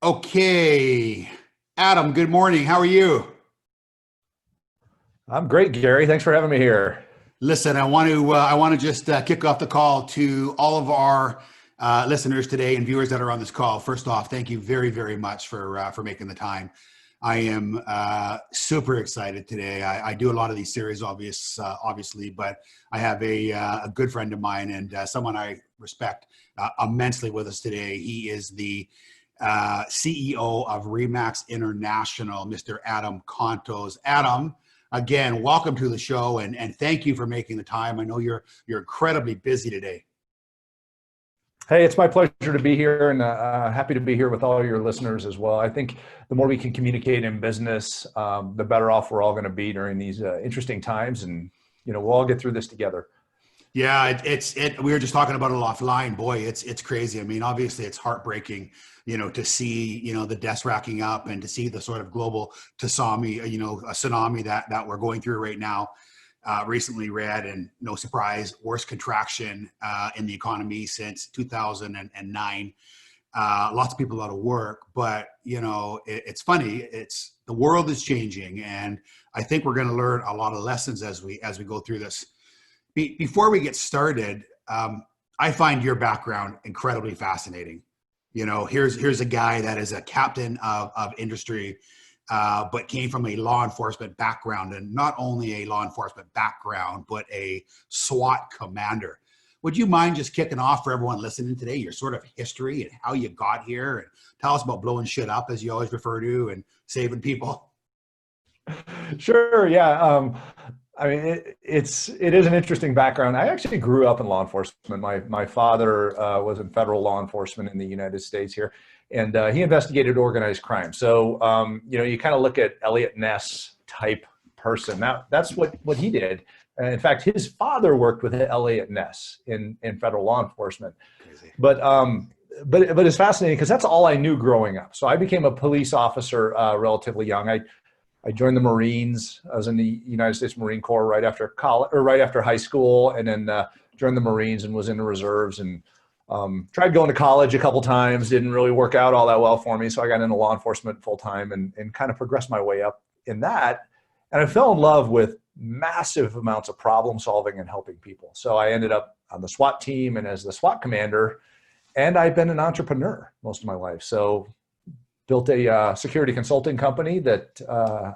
Okay. Adam, good morning. How are you? I'm great, Gary. Thanks for having me here. Listen, I want to just kick off the call to all of our listeners today and viewers that are on this call. First off, thank you very, very much for making the time. I am super excited today. I do a lot of these series, obviously, but I have a good friend of mine and someone I respect immensely with us today. He is the CEO of Remax International, Mr. Adam Contos. Adam, again, welcome to the show and thank you for making the time. I know you're incredibly busy today. Hey, it's my pleasure to be here and happy to be here with all your listeners as well. I think the more we can communicate in business, the better off we're all going to be during these interesting times. And, we'll all get through this together. Yeah, we were just talking about it offline. Boy, it's crazy. I mean, obviously it's heartbreaking, to see, the deaths racking up and to see the sort of global tsunami, a tsunami that we're going through right now. Recently read, and no surprise, worst contraction in the economy since 2009. Lots of people out of work, but it's funny. It's the world is changing, and I think we're going to learn a lot of lessons as we go through this. Before we get started, I find your background incredibly fascinating. Here's a guy that is a captain of industry, but came from a law enforcement background, and not only a law enforcement background, but a SWAT commander. Would you mind just kicking off for everyone listening today, your sort of history and how you got here, and tell us about blowing shit up, as you always refer to, and saving people? Sure. Yeah. I mean, it is an interesting background. I actually grew up in law enforcement. My father was in federal law enforcement in the United States here, and he investigated organized crime. So you kind of look at Elliot Ness type person. That's what he did. In fact, his father worked with Elliot Ness in federal law enforcement. Crazy. But it's fascinating because that's all I knew growing up. So I became a police officer relatively young. I joined the Marines. I was in the United States Marine Corps right after college or right after high school, and then joined the Marines and was in the reserves, and tried going to college a couple times. Didn't really work out all that well for me, so I got into law enforcement full time and kind of progressed my way up in that. And I fell in love with massive amounts of problem solving and helping people. So I ended up on the SWAT team and as the SWAT commander, and I've been an entrepreneur most of my life. So built a security consulting company that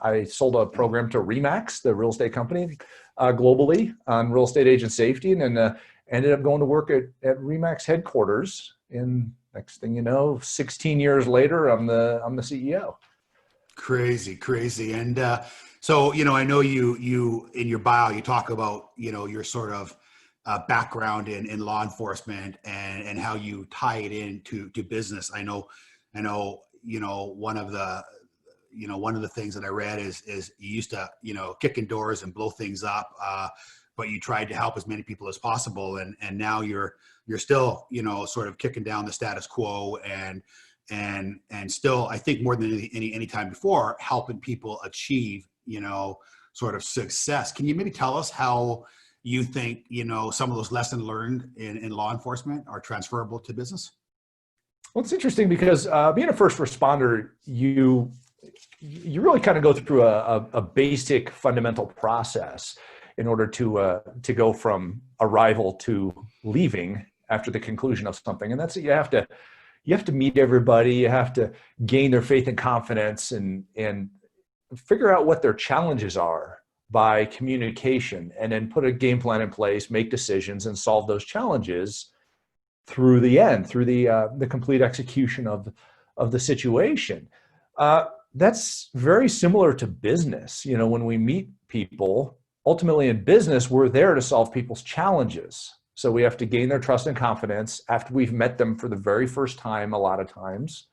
I sold a program to Remax, the real estate company, globally on real estate agent safety, and then ended up going to work at Remax headquarters. And next thing you know, 16 years later, I'm the CEO. Crazy. And so, I know you in your bio, you talk about, your sort of background in law enforcement and how you tie it into business. I know, one of the things that I read is you used to, kick in doors and blow things up, but you tried to help as many people as possible. And now you're still, sort of kicking down the status quo and still, I think more than any time before, helping people achieve, sort of success. Can you maybe tell us how you think, some of those lessons learned in law enforcement are transferable to business? Well, it's interesting because being a first responder, you really kind of go through a basic fundamental process in order to go from arrival to leaving after the conclusion of something. And that's, you have to meet everybody. You have to gain their faith and confidence and figure out what their challenges are by communication, and then put a game plan in place, make decisions, and solve those challenges through the end, through the complete execution of the situation. That's very similar to business. When we meet people, ultimately in business, we're there to solve people's challenges. So we have to gain their trust and confidence after we've met them for the very first time, a lot of times,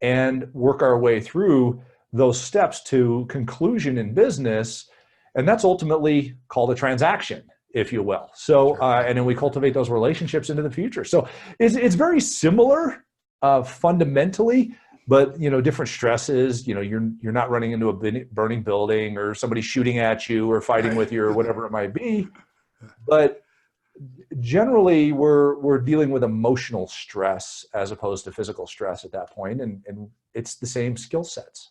and work our way through those steps to conclusion in business. And that's ultimately called a transaction, if you will. So, and then we cultivate those relationships into the future. So it's very similar fundamentally, but different stresses. You're not running into a burning building or somebody shooting at you or fighting with you or whatever it might be. But generally we're dealing with emotional stress as opposed to physical stress at that point, and it's the same skill sets.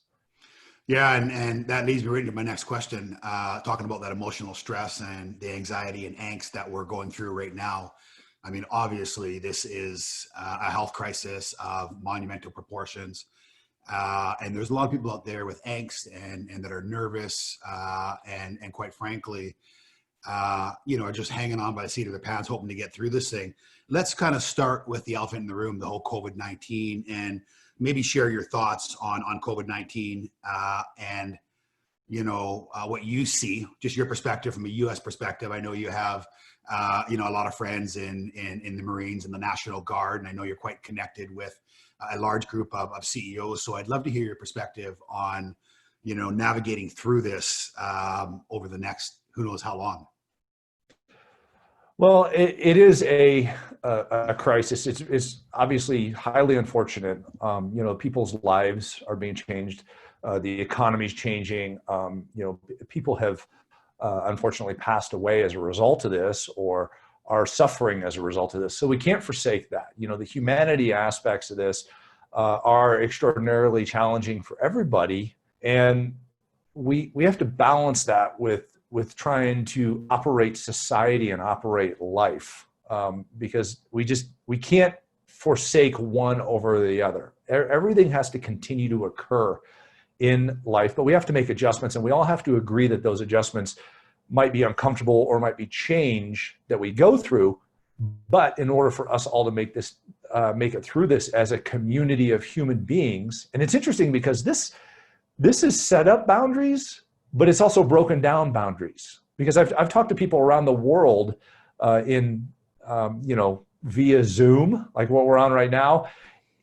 Yeah, and that leads me right into my next question, talking about that emotional stress and the anxiety and angst that we're going through right now. I mean, obviously, this is a health crisis of monumental proportions. And there's a lot of people out there with angst and that are nervous and quite frankly, are just hanging on by the seat of their pants, hoping to get through this thing. Let's kind of start with the elephant in the room, the whole COVID-19, and maybe share your thoughts on COVID-19 and what you see, just your perspective from a U.S. perspective. I know you have a lot of friends in the Marines and the National Guard, and I know you're quite connected with a large group of CEOs. So I'd love to hear your perspective on navigating through this over the next who knows how long. Well, it is a crisis. It's obviously highly unfortunate. People's lives are being changed. The economy's changing. People have unfortunately passed away as a result of this, or are suffering as a result of this. So we can't forsake that. The humanity aspects of this are extraordinarily challenging for everybody, and we have to balance that with trying to operate society and operate life, because we can't forsake one over the other. Everything has to continue to occur in life, but we have to make adjustments, and we all have to agree that those adjustments might be uncomfortable or might be change that we go through. But in order for us all to make it through this as a community of human beings, and it's interesting because this is set up boundaries, but it's also broken down boundaries, because I've talked to people around the world via Zoom, like what we're on right now,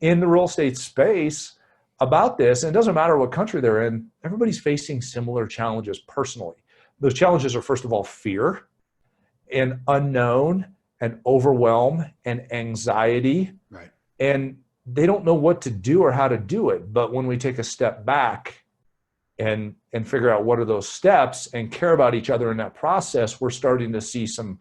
in the real estate space about this. And it doesn't matter what country they're in, everybody's facing similar challenges personally. Those challenges are, first of all, fear and unknown and overwhelm and anxiety. Right. And they don't know what to do or how to do it. But when we take a step back and figure out what are those steps and care about each other in that process, we're starting to see some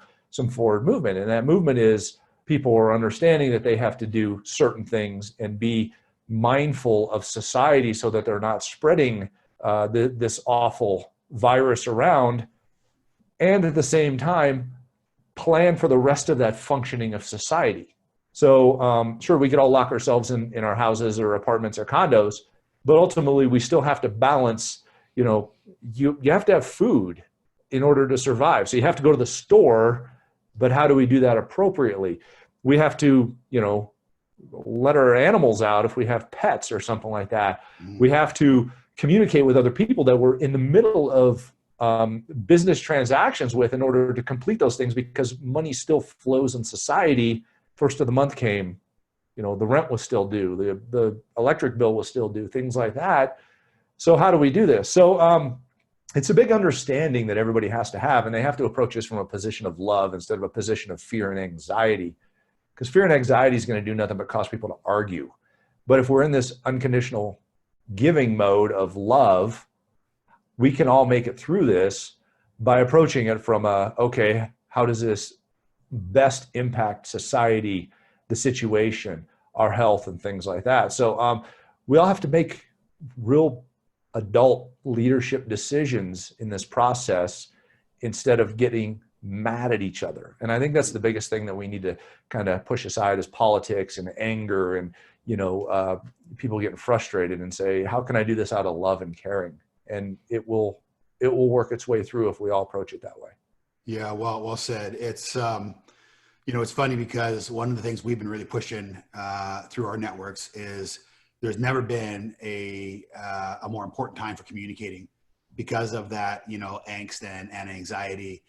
forward movement. And that movement is people are understanding that they have to do certain things and be mindful of society so that they're not spreading this awful virus around, and at the same time plan for the rest of that functioning of society. So sure, we could all lock ourselves in our houses or apartments or condos, but ultimately we still have to balance. You have to have food in order to survive. So you have to go to the store, but how do we do that appropriately? We have to let our animals out if we have pets or something like that. We have to communicate with other people that we're in the middle of business transactions with in order to complete those things, because money still flows in society. First of the month came, the rent was still due, the electric bill was still due, things like that. So how do we do this? So it's a big understanding that everybody has to have, and they have to approach this from a position of love instead of a position of fear and anxiety, because fear and anxiety is going to do nothing but cause people to argue. But if we're in this unconditional giving mode of love, we can all make it through this by approaching it from okay, how does this best impact society, the situation, our health, and things like that. So we all have to make real adult leadership decisions in this process instead of getting mad at each other. And I think that's the biggest thing that we need to kind of push aside, is politics and anger and people getting frustrated, and say, how can I do this out of love and caring? And it will work its way through if we all approach it that way. Yeah, well said. It's it's funny because one of the things we've been really pushing through our networks is there's never been a more important time for communicating, because of that angst and anxiety.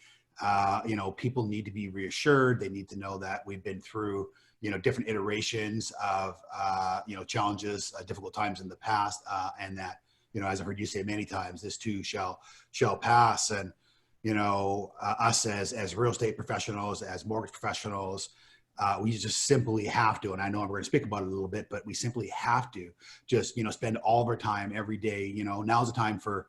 People need to be reassured. They need to know that we've been through different iterations of challenges, difficult times in the past, and that as I've heard you say many times, this too shall pass. And us as real estate professionals, as mortgage professionals, we just simply have to, and I know we're going to speak about it a little bit, but we simply have to just spend all of our time every day. Now's the time for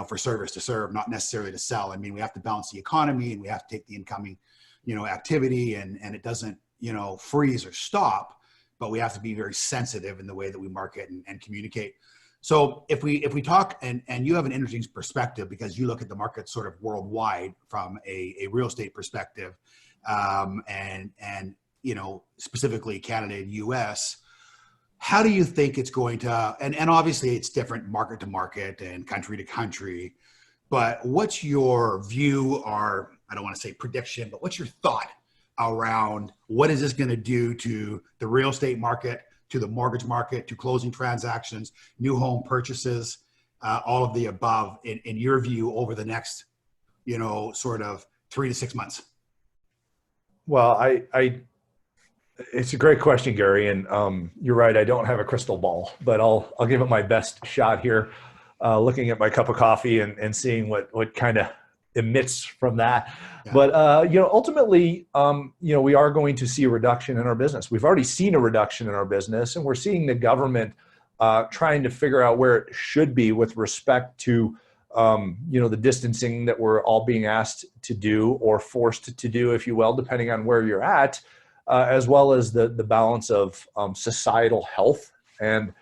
for service, to serve, not necessarily to sell. I mean, we have to balance the economy, and we have to take the incoming activity, and it doesn't, freeze or stop, but we have to be very sensitive in the way that we market and communicate. So if we talk, and you have an interesting perspective because you look at the market sort of worldwide from a real estate perspective, and specifically Canada and US. How do you think it's going to, and obviously it's different market to market and country to country, but what's your view, or I don't want to say prediction, but what's your thought around what is this going to do to the real estate market, to the mortgage market, to closing transactions, new home purchases, all of the above in your view over the next, sort of 3 to 6 months? Well, it's a great question, Gary, and you're right. I don't have a crystal ball, but I'll give it my best shot here. Looking at my cup of coffee and seeing what kind of emits from that. Yeah. But ultimately, we are going to see a reduction in our business. We've already seen a reduction in our business, and we're seeing the government trying to figure out where it should be with respect to the distancing that we're all being asked to do or forced to do, if you will, depending on where you're at. As well as the balance of societal health. And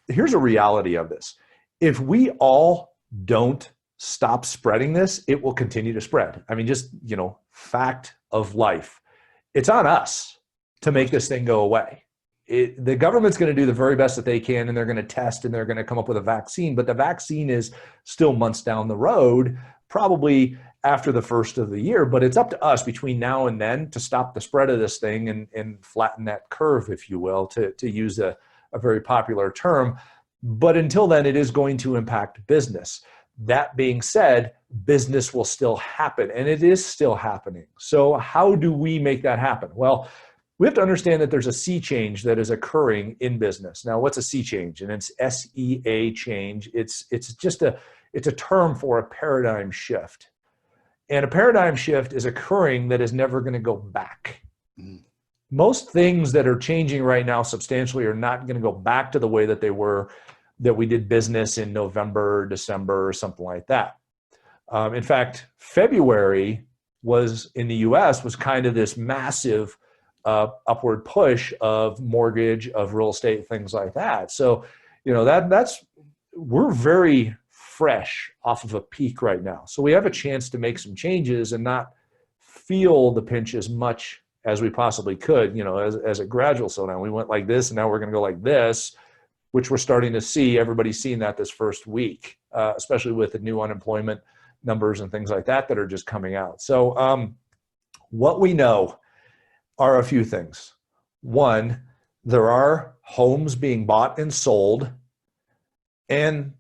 here's a reality of this. If we all don't stop spreading this, it will continue to spread. I mean, just, fact of life. It's on us to make this thing go away. The government's going to do the very best that they can, and they're going to test and they're going to come up with a vaccine, but the vaccine is still months down the road, probably after the first of the year, but it's up to us between now and then to stop the spread of this thing and flatten that curve, if you will, to use a very popular term. But until then, it is going to impact business. That being said, business will still happen, and it is still happening. So how do we make that happen? Well, we have to understand that there's a sea change that is occurring in business. Now, what's a sea change? And it's SEA change. It's a term for a paradigm shift. And a paradigm shift is occurring that is never going to go back. Mm. Most things that are changing right now substantially are not going to go back to the way that they were, that we did business in November, December, or something like that. In fact, February was in the US was kind of this massive upward push of mortgage, of real estate, things like that. So, we're very fresh off of a peak right now. So we have a chance to make some changes and not feel the pinch as much as we possibly could, as a gradual slowdown. We went like this, and now we're going to go like this, which we're starting to see. Everybody's seen that this first week, especially with the new unemployment numbers and things like that are just coming out. So what we know are a few things. One, there are homes being bought and sold, and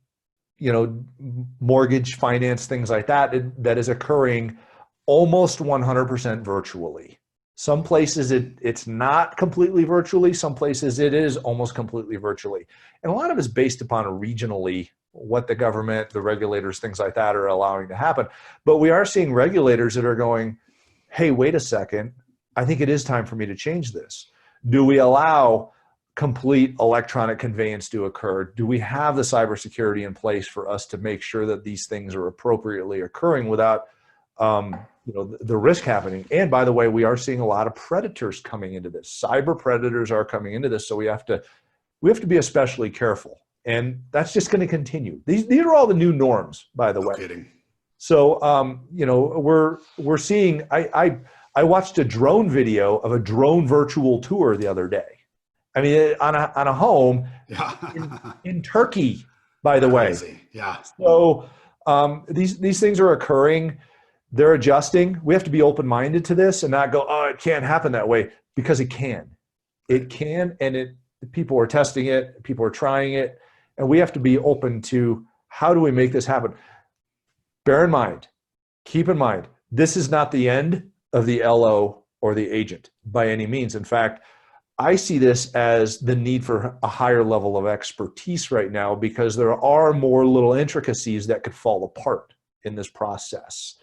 mortgage finance, things like that is occurring almost 100% virtually. Some places it's not completely virtually. Some places it is almost completely virtually. And a lot of it is based upon regionally what the government, the regulators, things like that are allowing to happen. But we are seeing regulators that are going, hey, wait a second. I think it is time for me to change this. Do we allow complete electronic conveyance to occur? Do we have the cybersecurity in place for us to make sure that these things are appropriately occurring without the risk happening? And by the way, we are seeing a lot of predators coming into this. Cyber predators are coming into this, so we have to be especially careful. And that's just going to continue. These are all the new norms, by the way. Kidding. So we're seeing. I watched a drone video of a drone virtual tour the other day. I mean, on a home in Turkey, by the way. Yeah. So these things are occurring. They're adjusting. We have to be open-minded to this and not go, oh, it can't happen that way, because it can. It can, and people are testing it. People are trying it, and we have to be open to how do we make this happen. Keep in mind, this is not the end of the LO or the agent by any means. In fact, I see this as the need for a higher level of expertise right now, because there are more little intricacies that could fall apart in this process.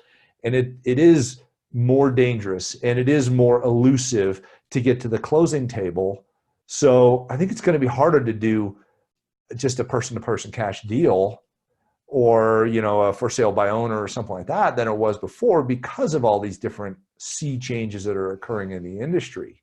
And it is more dangerous and it is more elusive to get to the closing table. So I think it's going to be harder to do just a person-to-person cash deal or, a for sale by owner or something like that than it was before, because of all these different sea changes that are occurring in the industry.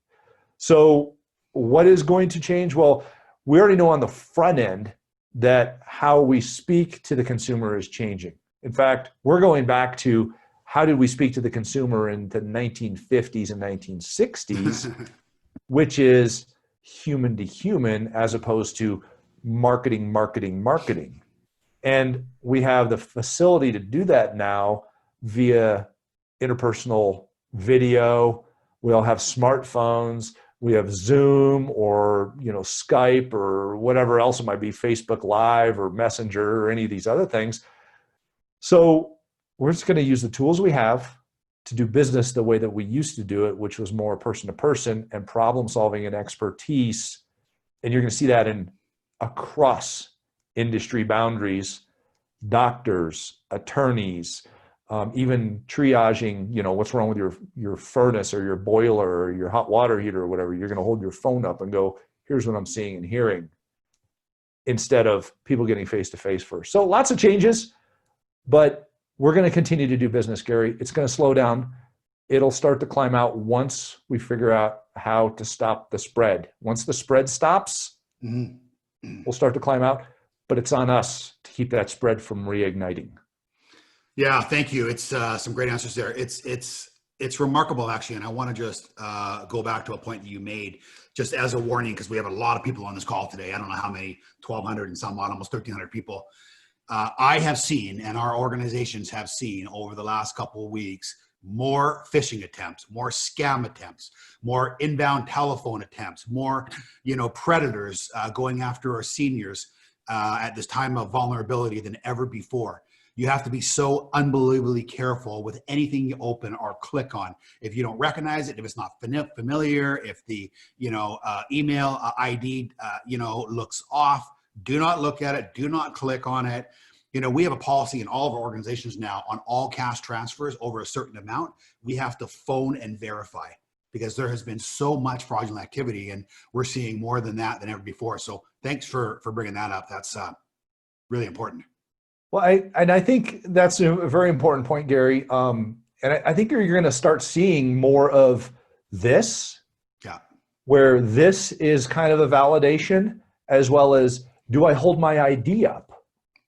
So what is going to change? Well, we already know on the front end that how we speak to the consumer is changing. In fact, we're going back to how did we speak to the consumer in the 1950s and 1960s, which is human to human as opposed to marketing, marketing, marketing. And we have the facility to do that now via interpersonal video. We all have smartphones. We have Zoom or Skype or whatever else it might be, Facebook Live or Messenger or any of these other things. So we're just going to use the tools we have to do business the way that we used to do it, which was more person to person and problem solving and expertise. And you're going to see that across industry boundaries, doctors, attorneys, even triaging, what's wrong with your furnace or your boiler or your hot water heater or whatever. You're going to hold your phone up and go, here's what I'm seeing and hearing, instead of people getting face to face first. So lots of changes, but we're going to continue to do business, Gary. It's going to slow down. It'll start to climb out once we figure out how to stop the spread. Once the spread stops, we'll start to climb out, but it's on us to keep that spread from reigniting. Yeah, thank you. It's some great answers there. It's remarkable, actually, and I want to just go back to a point that you made, just as a warning, because we have a lot of people on this call today. I don't know how many, 1,200 and some odd, almost 1,300 people. I have seen, and our organizations have seen over the last couple of weeks, more phishing attempts, more scam attempts, more inbound telephone attempts, more predators going after our seniors at this time of vulnerability than ever before. You have to be so unbelievably careful with anything you open or click on. If you don't recognize it, if it's not familiar, if the email ID looks off, do not look at it. Do not click on it. We have a policy in all of our organizations now on all cash transfers over a certain amount. We have to phone and verify, because there has been so much fraudulent activity, and we're seeing more than that than ever before. So thanks for bringing that up. That's really important. Well, I think that's a very important point, Gary. And I think you're going to start seeing more of this, where this is kind of a validation, as well as, do I hold my ID up?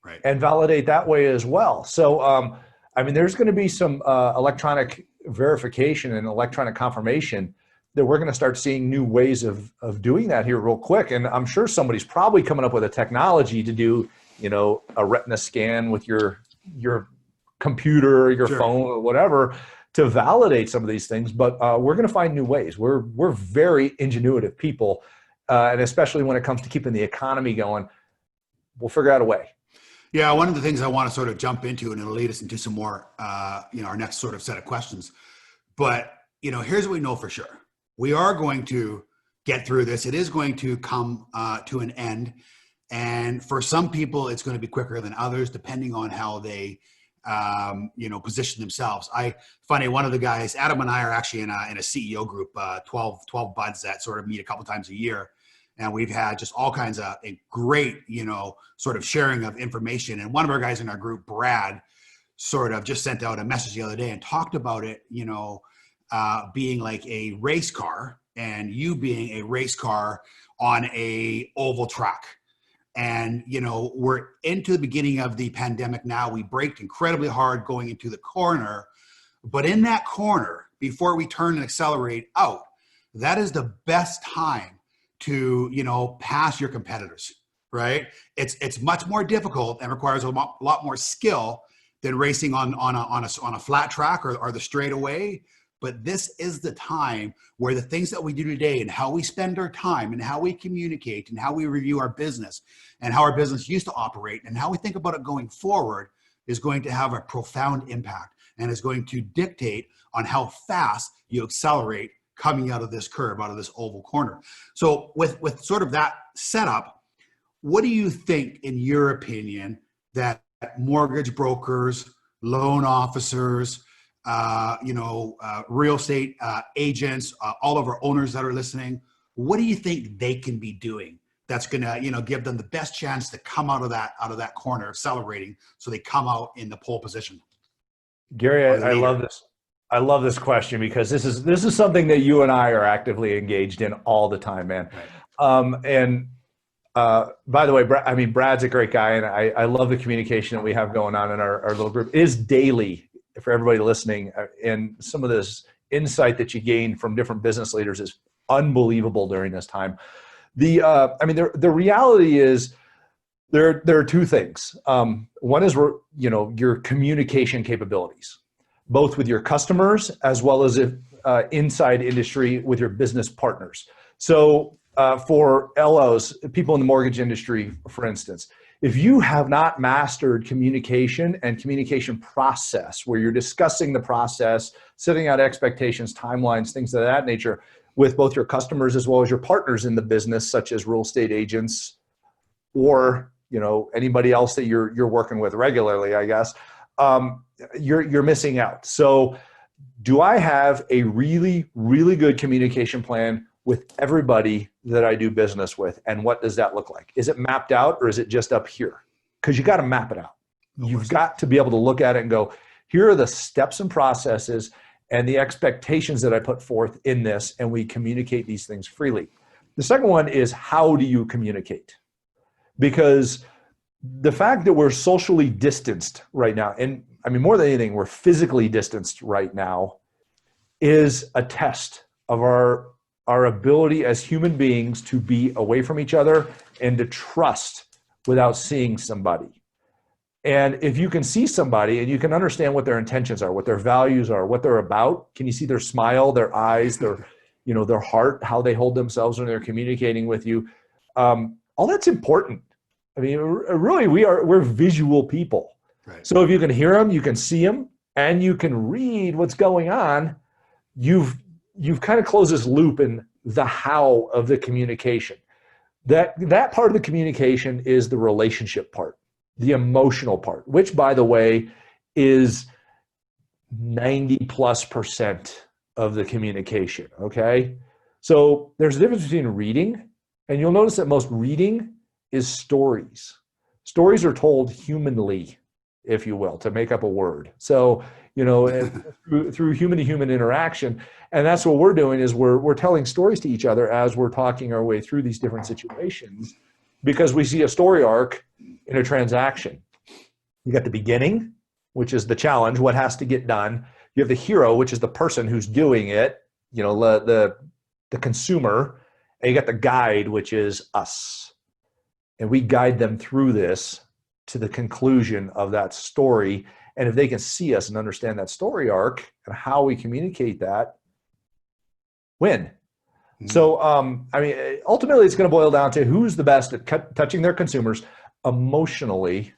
Right. And validate that way as well. So, there's going to be some electronic verification and electronic confirmation that we're going to start seeing new ways of doing that here real quick. And I'm sure somebody's probably coming up with a technology to do, a retina scan with your computer, or your phone, or whatever, to validate some of these things. But we're going to find new ways. We're very ingenuitive people, and especially when it comes to keeping the economy going, we'll figure out a way. Yeah, one of the things I want to sort of jump into, and it'll lead us into some more, our next sort of set of questions. But, here's what we know for sure. We are going to get through this. It is going to come to an end. And for some people, it's going to be quicker than others, depending on how they, position themselves. Funny, one of the guys, Adam and I are actually in a CEO group, 12 buds that sort of meet a couple times a year. And we've had just all kinds of great, sort of sharing of information. And one of our guys in our group, Brad, sort of just sent out a message the other day and talked about it, being like a race car, and you being a race car on a oval track. And, we're into the beginning of the pandemic now. We braked incredibly hard going into the corner. But in that corner, before we turn and accelerate out, that is the best time to, pass your competitors, right? It's much more difficult and requires a lot more skill than racing on a flat track or the straightaway. But this is the time where the things that we do today, and how we spend our time, and how we communicate, and how we review our business, and how our business used to operate, and how we think about it going forward, is going to have a profound impact, and is going to dictate on how fast you accelerate coming out of this curve, out of this oval corner. So with sort of that setup, what do you think, in your opinion, that mortgage brokers, loan officers, real estate agents, all of our owners that are listening, what do you think they can be doing that's going to, give them the best chance to come out of that corner, accelerating, so they come out in the pole position? Gary, I love this. I love this question because this is something that you and I are actively engaged in all the time, man. Right. And by the way, I mean, Brad's a great guy, and I love the communication that we have going on in our little group. It is daily for everybody listening, and some of this insight that you gain from different business leaders is unbelievable during this time. The reality is there are two things. One is your communication capabilities, both with your customers as well as inside industry with your business partners. So for LOs, people in the mortgage industry, for instance, if you have not mastered communication and communication process, where you're discussing the process, setting out expectations, timelines, things of that nature, with both your customers as well as your partners in the business, such as real estate agents or anybody else that you're working with regularly, I guess, you're missing out. So do I have a really, really good communication plan with everybody that I do business with? And what does that look like? Is it mapped out, or is it just up here? Because you got to map it out. You've got to be able to look at it and go, here are the steps and processes and the expectations that I put forth in this, and we communicate these things freely. The second one is, how do you communicate? Because the fact that we're socially distanced right now, and I mean, more than anything, we're physically distanced right now, is a test of our ability as human beings to be away from each other and to trust without seeing somebody. And if you can see somebody and you can understand what their intentions are, what their values are, what they're about, can you see their smile, their eyes, their heart, how they hold themselves when they're communicating with you? All that's important. I mean, really, we're visual people. Right. So if you can hear them, you can see them, and you can read what's going on, you've kind of closed this loop in the how of the communication. That part of the communication is the relationship part, the emotional part, which, by the way, is 90+% of the communication, okay? So there's a difference between reading, and you'll notice that most reading is stories. Stories are told humanly, if you will, to make up a word. So, through human-to-human interaction, and that's what we're doing is we're telling stories to each other as we're talking our way through these different situations, because we see a story arc in a transaction. You got the beginning, which is the challenge, what has to get done. You have the hero, which is the person who's doing it, the consumer, and you got the guide, which is us. And we guide them through this to the conclusion of that story. And if they can see us and understand that story arc and how we communicate that, win. Mm-hmm. So, ultimately, it's going to boil down to who's the best at touching their consumers emotionally,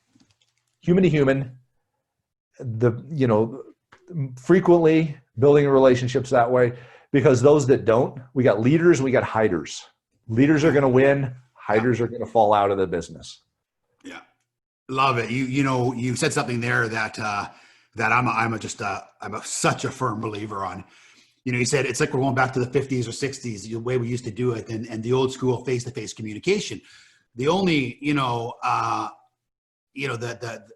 human to human, frequently building relationships that way. Because those that don't, we got leaders, we got hiders. Leaders are going to win. Hiders are going to fall out of the business. Yeah, love it. You said something there that I'm such a firm believer on. You said it's like we're going back to the 50s or 60s, the way we used to do it, and the old school face-to-face communication. The only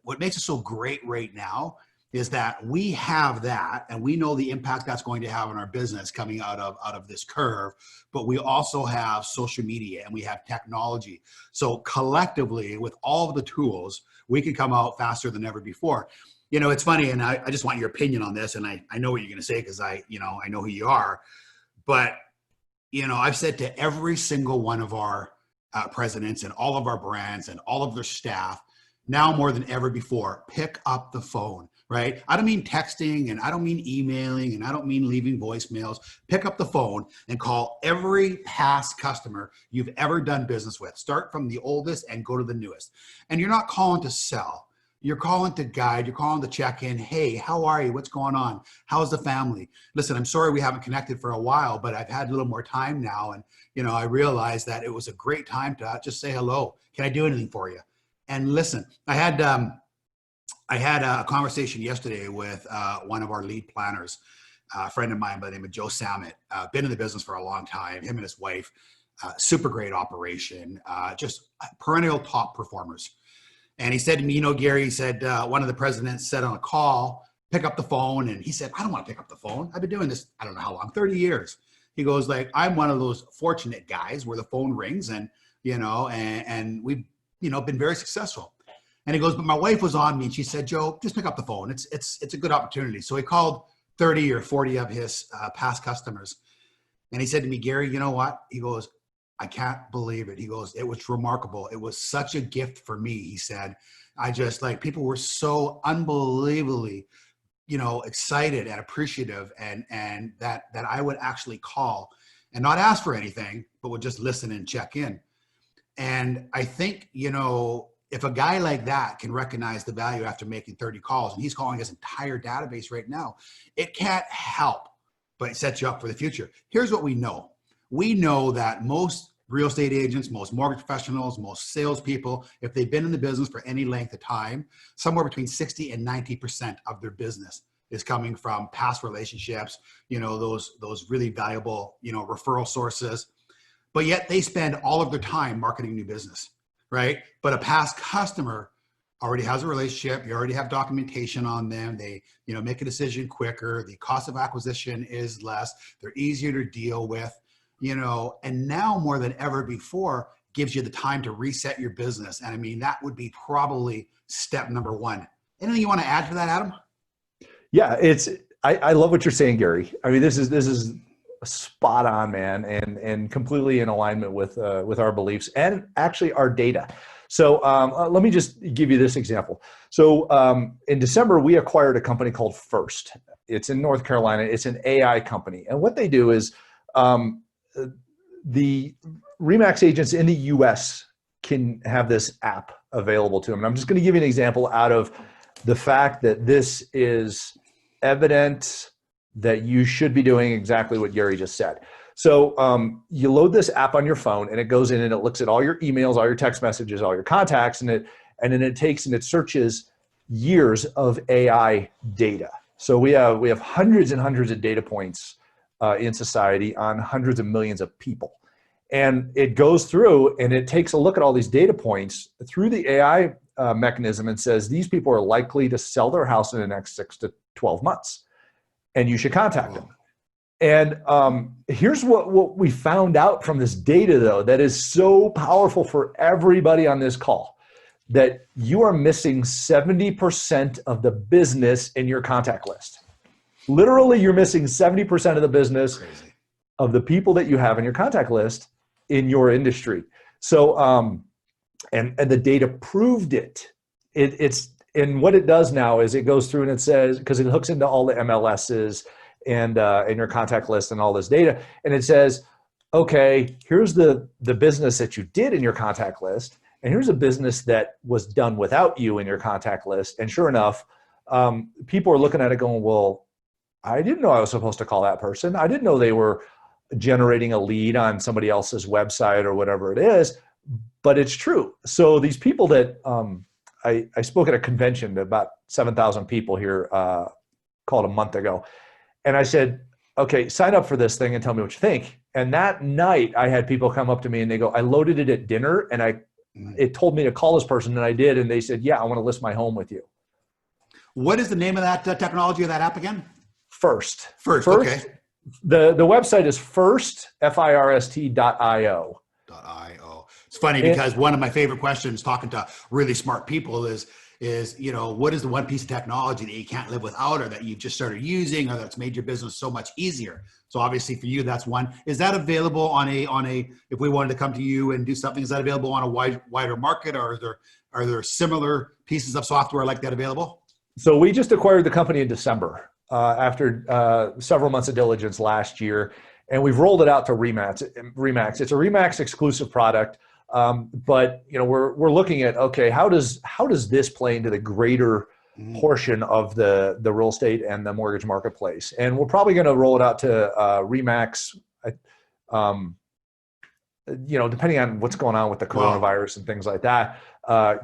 what makes it so great right now is that we have that, and we know the impact that's going to have on our business coming out of this curve, but we also have social media and we have technology. So collectively, with all of the tools, we can come out faster than ever before. It's funny, and I just want your opinion on this, and I know what you're going to say because I know who you are, but I've said to every single one of our presidents and all of our brands and all of their staff, now more than ever before, pick up the phone. Right? I don't mean texting, and I don't mean emailing, and I don't mean leaving voicemails. Pick up the phone and call every past customer you've ever done business with. Start from the oldest and go to the newest. And you're not calling to sell. You're calling to guide. You're calling to check in. Hey, how are you? What's going on? How's the family? Listen, I'm sorry we haven't connected for a while, but I've had a little more time now. And, I realized that it was a great time to just say hello. Can I do anything for you? And listen, I had a conversation yesterday with one of our lead planners, a friend of mine by the name of Joe Samet, been in the business for a long time, him and his wife, super great operation, just perennial top performers. And he said to me, Gary, he said, one of the presidents said on a call, pick up the phone. And he said, I don't want to pick up the phone. I've been doing this, I don't know how long, 30 years. He goes like, I'm one of those fortunate guys where the phone rings and, and we've, been very successful. And he goes, but my wife was on me and she said, Joe, just pick up the phone. It's a good opportunity. So he called 30 or 40 of his past customers. And he said to me, Gary, you know what? He goes, I can't believe it. He goes, it was remarkable. It was such a gift for me. He said, I just people were so unbelievably, excited and appreciative and that I would actually call and not ask for anything, but would just listen and check in. And I think, if a guy like that can recognize the value after making 30 calls, and he's calling his entire database right now, it can't help but set you up for the future. Here's what we know. We know that most real estate agents, most mortgage professionals, most salespeople, if they've been in the business for any length of time, somewhere between 60 and 90% of their business is coming from past relationships, those really valuable, referral sources. But yet they spend all of their time marketing new business, right? But a past customer already has a relationship. You already have documentation on them. They, make a decision quicker. The cost of acquisition is less. They're easier to deal with, and now more than ever before gives you the time to reset your business. And I mean, that would be probably step number one. Anything you want to add to that, Adam? Yeah, I love what you're saying, Gary. I mean, this is spot on, man, and completely in alignment with our beliefs and actually our data. So let me just give you this example. So in December, we acquired a company called First. It's in North Carolina. It's an AI company. And what they do is the Remax agents in the US can have this app available to them. And I'm just going to give you an example out of the fact that this is evident that you should be doing exactly what Gary just said. So you load this app on your phone and it goes in and it looks at all your emails, all your text messages, all your contacts, and then it takes and it searches years of AI data. So we have hundreds and hundreds of data points in society on hundreds of millions of people. And it goes through and it takes a look at all these data points through the AI mechanism and says, these people are likely to sell their house in the next 6 to 12 months. And you should contact them. And here's what we found out from this data, though, that is so powerful for everybody on this call, that you are missing 70% of the business in your contact list. Literally, you're missing 70% of the business of the people that you have in your contact list in your industry. So, and the data proved it. And what it does now is it goes through and it says, because it hooks into all the MLSs and in your contact list and all this data, and it says, okay, here's the business that you did in your contact list, and here's a business that was done without you in your contact list. And sure enough, people are looking at it going, well, I didn't know I was supposed to call that person. I didn't know they were generating a lead on somebody else's website or whatever it is, but it's true. So these people that I spoke at a convention to about 7,000 people here called a month ago. And I said, okay, sign up for this thing and tell me what you think. And that night I had people come up to me and they go, I loaded it at dinner and it told me to call this person, and I did. And they said, yeah, I want to list my home with you. What is the name of that technology of that app again? First. Okay. The website is first, FIRST.io. It's funny because one of my favorite questions talking to really smart people is, what is the one piece of technology that you can't live without, or that you've just started using, or that's made your business so much easier? So obviously for you, that's one. Is that available on a, if we wanted to come to you and do something, is that available on a wider market, or are there similar pieces of software like that available? So we just acquired the company in December after several months of diligence last year, and we've rolled it out to Remax. It's a Remax exclusive product. But we're looking at, okay, how does this play into the greater portion of the real estate and the mortgage marketplace? And we're probably going to roll it out to Remax, depending on what's going on with the coronavirus and things like that.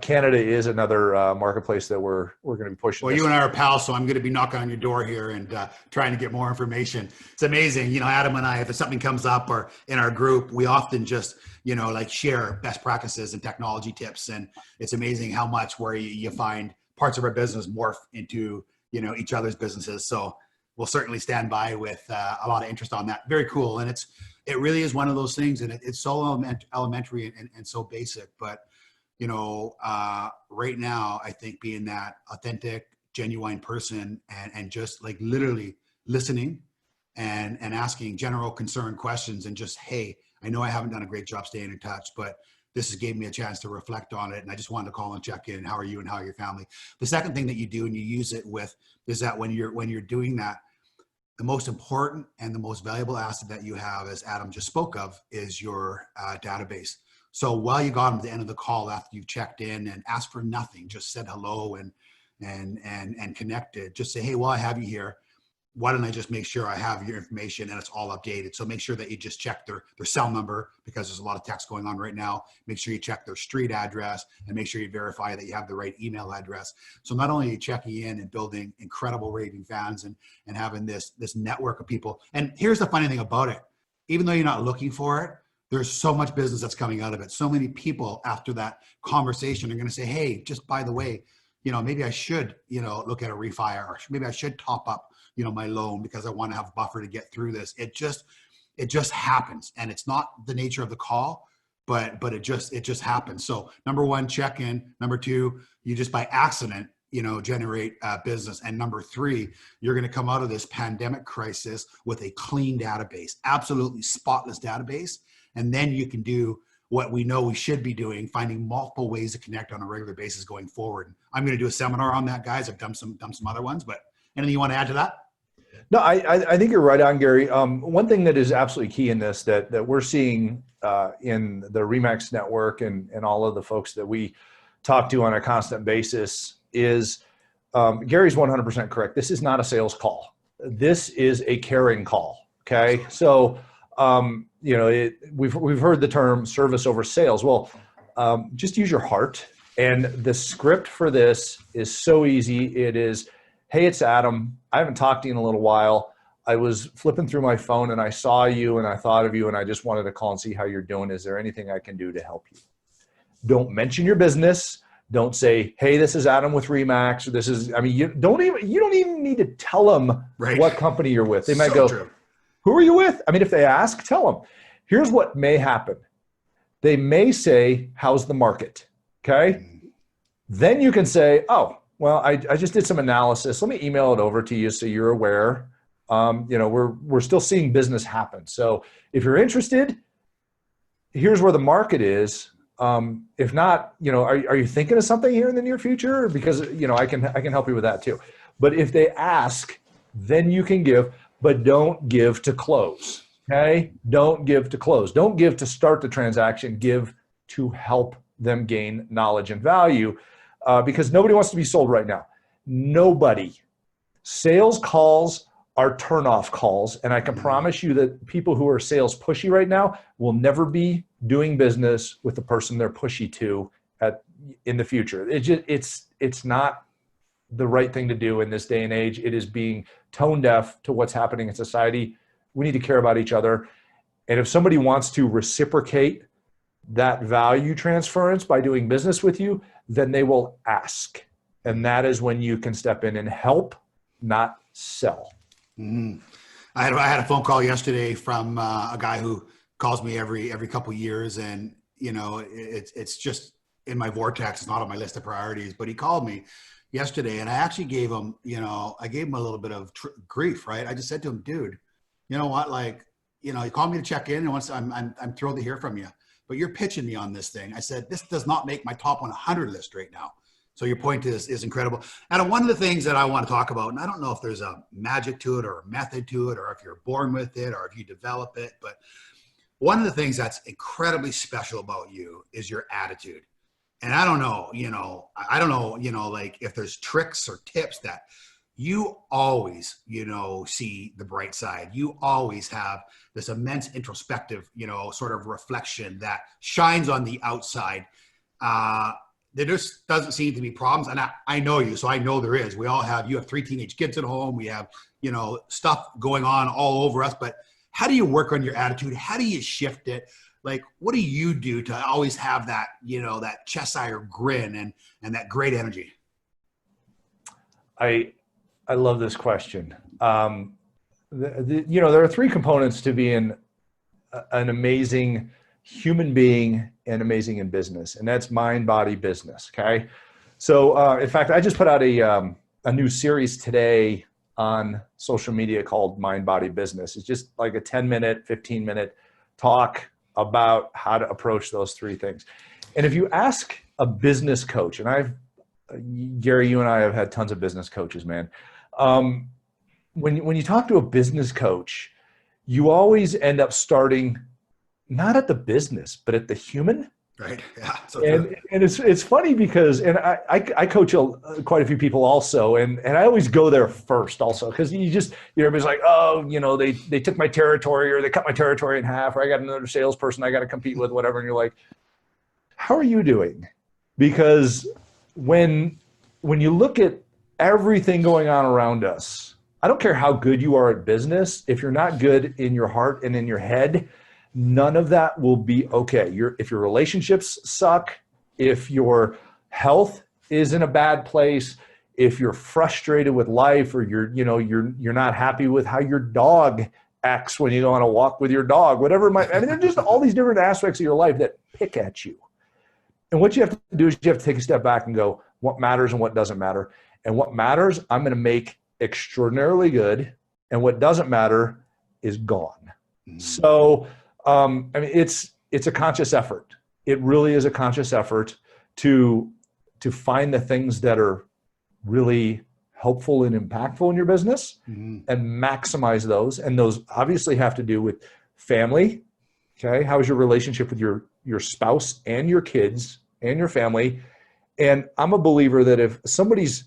Canada is another marketplace that we're going to be pushing. Well, you and I are pals, so I'm going to be knocking on your door here and trying to get more information. It's amazing. Adam and I, if something comes up or in our group, we often just, share best practices and technology tips. And it's amazing how much where you find parts of our business morph into, each other's businesses. So we'll certainly stand by with a lot of interest on that. Very cool. And it really is one of those things, and it's so elementary and so basic, but right now, I think being that authentic, genuine person and just like literally listening and asking general concern questions and just, hey, I know I haven't done a great job staying in touch, but this has gave me a chance to reflect on it. And I just wanted to call and check in. How are you and how are your family? The second thing that you do and you use it with is that when you're doing that, the most important and the most valuable asset that you have, as Adam just spoke of, is your database. So while you got them at the end of the call, after you've checked in and asked for nothing, just said hello and connected, just say, hey, while I have you here, why don't I just make sure I have your information and it's all updated? So make sure that you just check their cell number, because there's a lot of text going on right now. Make sure you check their street address and make sure you verify that you have the right email address. So not only are you checking in and building incredible raving fans and having this network of people. And here's the funny thing about it. Even though you're not looking for it, there's so much business that's coming out of it. So many people after that conversation are going to say, hey, just by the way, maybe I should, look at a refi, or maybe I should top up, my loan because I want to have a buffer to get through this. It just happens. And it's not the nature of the call, but it just happens. So number one, check in. Number two, you just by accident, generate business. And number three, you're going to come out of this pandemic crisis with a clean database, absolutely spotless database. And then you can do what we know we should be doing, finding multiple ways to connect on a regular basis going forward. I'm going to do a seminar on that, guys. I've done some other ones, but anything you want to add to that? No, I think you're right on, Gary. One thing that is absolutely key in this that we're seeing in the Remax network and all of the folks that we talk to on a constant basis is Gary's 100% correct. This is not a sales call. This is a caring call. Okay. So, we've heard the term service over sales. Well, just use your heart. And the script for this is so easy. It is, hey, it's Adam. I haven't talked to you in a little while. I was flipping through my phone and I saw you and I thought of you and I just wanted to call and see how you're doing. Is there anything I can do to help you? Don't mention your business. Don't say, hey, this is Adam with Remax. Or this is, you don't even need to tell them what company you're with. They might go, true. Who are you with? If they ask, tell them. Here's what may happen. They may say, how's the market? Okay. Then you can say, oh, well, I just did some analysis. Let me email it over to you so you're aware. We're still seeing business happen. So if you're interested, here's where the market is. If not, are you thinking of something here in the near future? Because, I can help you with that too. But if they ask, then you can give, but don't give to close. Okay. Don't give to close. Don't give to start the transaction. Give to help them gain knowledge and value. Because nobody wants to be sold right now. Nobody. Sales calls are turnoff calls. And I can promise you that people who are sales pushy right now will never be doing business with the person they're pushy to in the future. It's not the right thing to do in this day and age. It is being tone deaf to what's happening in society. We need to care about each other. And if somebody wants to reciprocate that value transference by doing business with you, then they will ask. And that is when you can step in and help, not sell. Mm-hmm. I had a phone call yesterday from a guy who calls me every couple of years, and it's just in my vortex. It's not on my list of priorities, but he called me yesterday, and I actually gave him, I gave him a little bit of grief, right? I just said to him, dude, you know what? He called me to check in, and once I'm thrilled to hear from you, but you're pitching me on this thing. I said, this does not make my top 100 list right now. So your point is incredible. And one of the things that I want to talk about, and I don't know if there's a magic to it or a method to it, or if you're born with it, or if you develop it, but one of the things that's incredibly special about you is your attitude. And I don't know, like if there's tricks or tips that you always, see the bright side. You always have this immense introspective, sort of reflection that shines on the outside. There just doesn't seem to be problems. And I know you, so I know there is. You have 3 teenage kids at home. We have, stuff going on all over us. But how do you work on your attitude? How do you shift it? Like, what do you do to always have that, that Cheshire grin and that great energy? I love this question. There are three components to being an amazing human being and amazing in business, and that's mind, body, business. Okay. So, in fact, I just put out a new series today on social media called Mind, Body, Business. It's just like a 10-minute, 15-minute talk about how to approach those three things. And if you ask a business coach, and Gary, you and I have had tons of business coaches, man. When you talk to a business coach, you always end up starting not at the business, but at the human. Right. Yeah. So true. And it's funny because, and I coach quite a few people also, and I always go there first also, because everybody's like, oh, they took my territory, or they cut my territory in half, or I got another salesperson I got to compete with, whatever. And you're like, how are you doing? Because when you look at everything going on around us, I don't care how good you are at business. If you're not good in your heart and in your head, none of that will be okay. If your relationships suck, if your health is in a bad place, if you're frustrated with life, or you're not happy with how your dog acts when you go on a walk with your dog, whatever it might. I mean, there's just all these different aspects of your life that pick at you. And what you have to do is you have to take a step back and go, what matters and what doesn't matter. And what matters, I'm going to make extraordinarily good. And what doesn't matter is gone. Mm-hmm. So, I mean, it's a conscious effort. It really is a conscious effort to find the things that are really helpful and impactful in your business, mm-hmm. and maximize those. And those obviously have to do with family. Okay. How is your relationship with your spouse and your kids and your family? And I'm a believer that if somebody's,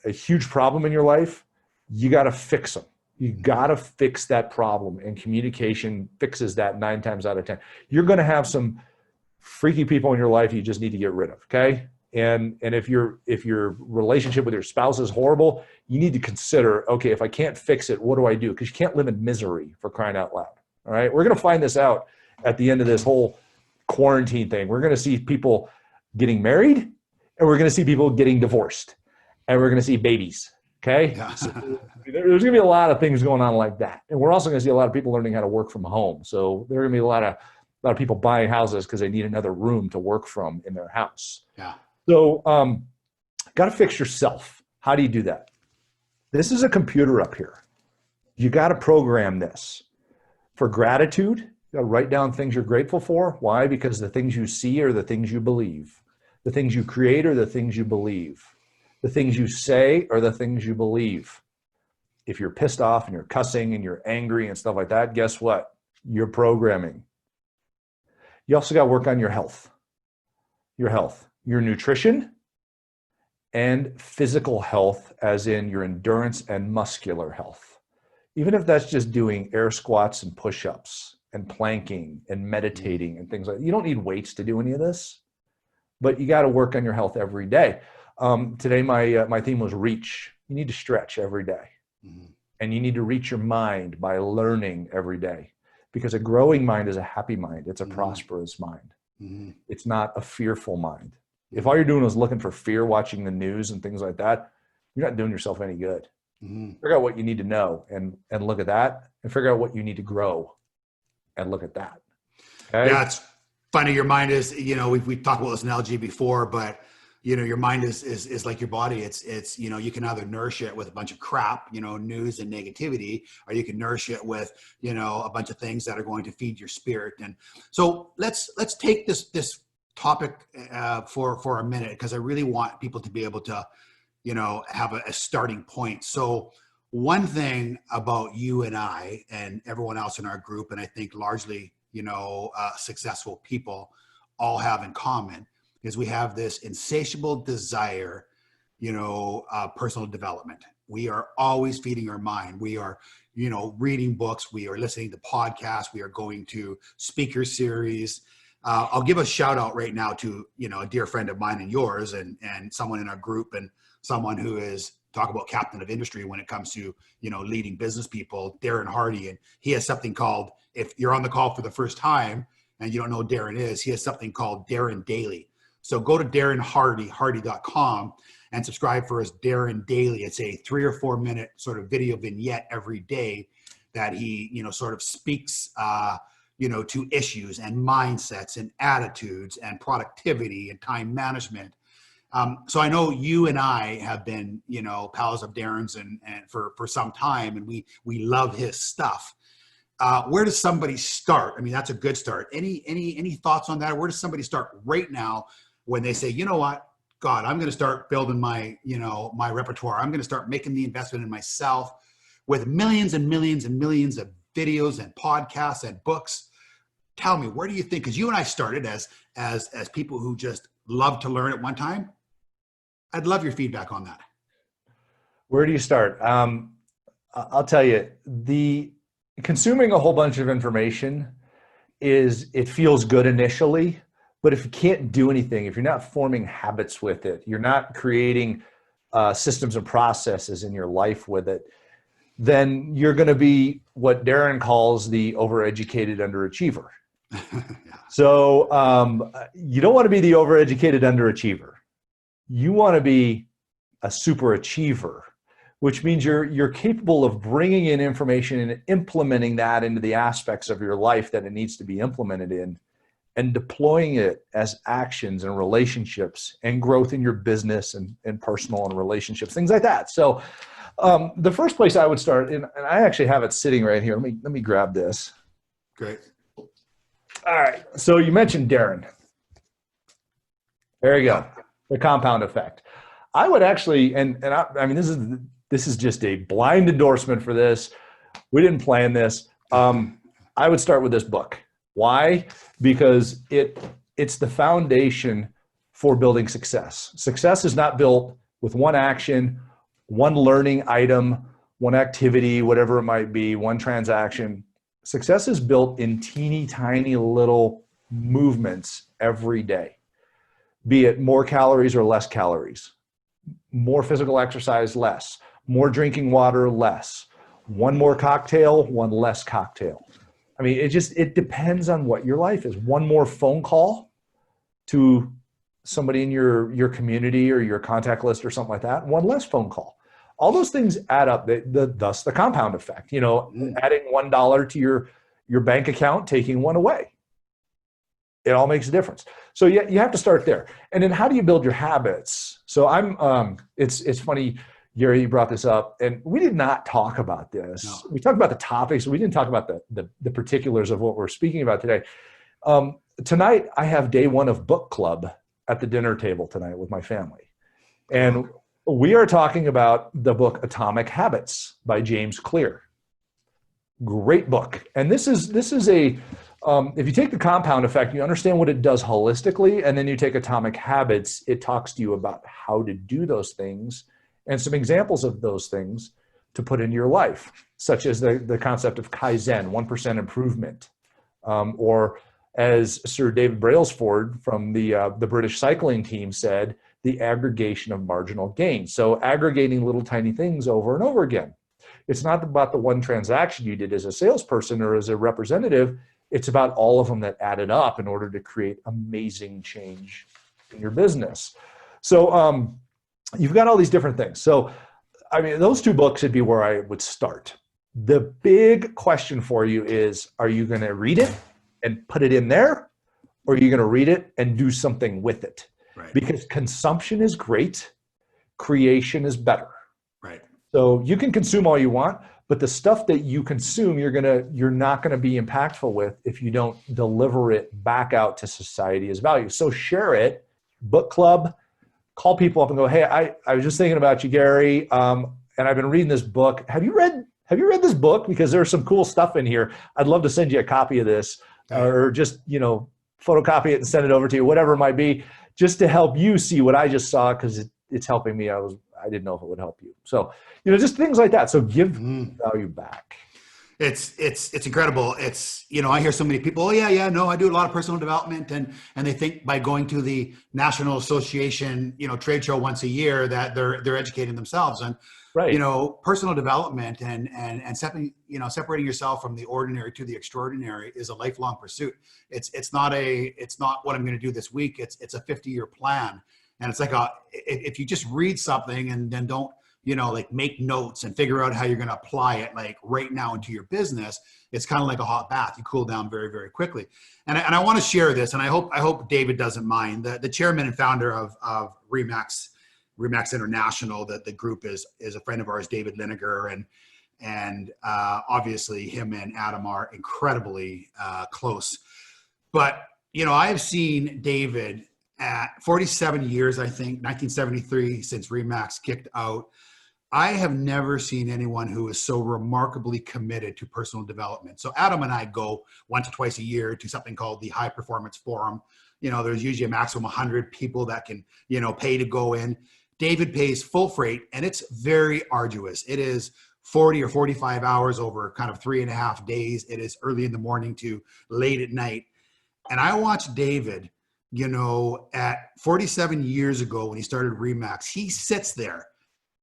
a huge problem in your life, you got to fix them. You got to fix that problem, and communication fixes that 9 times out of 10. You're going to have some freaky people in your life you just need to get rid of. Okay. And if your relationship with your spouse is horrible, you need to consider, okay, if I can't fix it, what do I do? Because you can't live in misery, for crying out loud. All right. We're going to find this out at the end of this whole quarantine thing. We're going to see people getting married, and we're going to see people getting divorced, and we're going to see babies. Okay. Yeah. So there's going to be a lot of things going on like that. And we're also going to see a lot of people learning how to work from home. So there are going to be a lot of people buying houses because they need another room to work from in their house. Yeah. So, got to fix yourself. How do you do that? This is a computer up here. You got to program this. For gratitude, you got to write down things you're grateful for. Why? Because the things you see are the things you believe. The things you create are the things you believe. The things you say are the things you believe. If you're pissed off and you're cussing and you're angry and stuff like that, guess what? You're programming. You also got to work on your health, your nutrition, and physical health, as in your endurance and muscular health. Even if that's just doing air squats and push-ups and planking and meditating and things like that. You don't need weights to do any of this, but you got to work on your health every day. Today, my theme was reach. You need to stretch every day. Mm-hmm. And you need to reach your mind by learning every day, because a growing mind is a happy mind. It's a mm-hmm. prosperous mind. Mm-hmm. It's not a fearful mind. If all you're doing is looking for fear, watching the news and things like that, you're not doing yourself any good. Mm-hmm. Figure out what you need to know and look at that, and figure out what you need to grow and look at that. Okay? Yeah, it's funny. Your mind is, we've talked about this analogy before, but your mind is like your body. It's you can either nourish it with a bunch of crap, news and negativity, or you can nourish it with, a bunch of things that are going to feed your spirit. And so let's take this topic for a minute, because I really want people to be able to, have a starting point. So one thing about you and I and everyone else in our group, and I think largely, successful people all have in common, is we have this insatiable desire, personal development. We are always feeding our mind. We are, reading books. We are listening to podcasts. We are going to speaker series. I'll give a shout out right now to, a dear friend of mine and yours, and someone in our group, and someone who is talk about captain of industry when it comes to, leading business people, Darren Hardy. And he has something called, if you're on the call for the first time and you don't know who Darren is, he has something called Darren Daily. So go to Darren Hardy, hardy.com, and subscribe for his Darren Daily. It's a 3 or 4 minute sort of video vignette every day that he, sort of speaks, to issues and mindsets and attitudes and productivity and time management. So I know you and I have been, pals of Darren's and for some time, and we love his stuff. Where does somebody start? I mean, that's a good start. Any thoughts on that? Where does somebody start right now when they say, you know what, God, I'm going to start building my, my repertoire. I'm going to start making the investment in myself with millions and millions and millions of videos and podcasts and books. Tell me, where do you think? Because you and I started as people who just love to learn at one time. I'd love your feedback on that. Where do you start? I'll tell you, consuming a whole bunch of information it feels good initially, but if you can't do anything, if you're not forming habits with it, you're not creating systems and processes in your life with it, then you're going to be what Darren calls the overeducated underachiever. Yeah. So you don't want to be the overeducated underachiever. You want to be a super achiever, which means you're capable of bringing in information and implementing that into the aspects of your life that it needs to be implemented in, and deploying it as actions and relationships and growth in your business and personal and relationships, things like that. So the first place I would start, and I actually have it sitting right here. Let me grab this. Great. All right. So you mentioned Darren. There you go. The compound effect. I would actually, I mean, this is just a blind endorsement for this. We didn't plan this. I would start with this book. Why? Because it's the foundation for building success. Success is not built with one action, one learning item, one activity, whatever it might be, one transaction. Success is built in teeny tiny little movements every day, be it more calories or less calories, more physical exercise, less, more drinking water, less, one more cocktail, one less cocktail. I mean, it depends on what your life is. One more phone call to somebody in your community or your contact list or something like that, one less phone call. All those things add up, thus the compound effect. Adding $1 to your bank account, taking one away. It all makes a difference. So you have to start there. And then how do you build your habits? So it's funny, Gary, you brought this up, and we did not talk about this. No. We talked about the topics. We didn't talk about the particulars of what we're speaking about today. Tonight, I have day one of book club at the dinner table tonight with my family. And we are talking about the book Atomic Habits by James Clear. Great book. And this is if you take the compound effect, you understand what it does holistically, and then you take Atomic Habits, it talks to you about how to do those things and some examples of those things to put into your life, such as the concept of Kaizen, 1% improvement, or as Sir David Brailsford from the British cycling team said, the aggregation of marginal gain. So aggregating little tiny things over and over again. It's not about the one transaction you did as a salesperson or as a representative. It's about all of them that added up in order to create amazing change in your business. So you've got all these different things. So, I mean, those two books would be where I would start. The big question for you is, are you going to read it and put it in there? Or are you going to read it and do something with it? Right. Because consumption is great. Creation is better. Right. So you can consume all you want, but the stuff that you consume, you're not going to be impactful with if you don't deliver it back out to society as value. So share it, book club, call people up and go, hey, I was just thinking about you, Gary, and I've been reading this book. Have you read this book? Because there's some cool stuff in here. I'd love to send you a copy of this, or just, photocopy it and send it over to you, whatever it might be, just to help you see what I just saw, because it's helping me. I didn't know if it would help you. So, just things like that. So give value back. It's incredible. It's, I hear so many people, I do a lot of personal development, and they think by going to the National Association, trade show once a year that they're educating themselves. And, right. Personal development and separating yourself from the ordinary to the extraordinary is a lifelong pursuit. It's not what I'm going to do this week. It's a 50-year plan. And it's like if you just read something and then don't, like make notes and figure out how you're going to apply it like right now into your business, it's kind of like a hot bath. You cool down very, very quickly. And I want to share this, and I hope David doesn't mind. The chairman and founder of Remax International, that the group is a friend of ours, David Linegar, and obviously him and Adam are incredibly close. But I have seen David at 47 years, I think, 1973 since Remax kicked out. I have never seen anyone who is so remarkably committed to personal development. So Adam and I go once or twice a year to something called the High Performance Forum. There's usually a maximum 100 people that can, pay to go in. David pays full freight, and it's very arduous. It is 40 or 45 hours over kind of 3.5 days. It is early in the morning to late at night. And I watched David, at 47 years ago when he started Remax, he sits there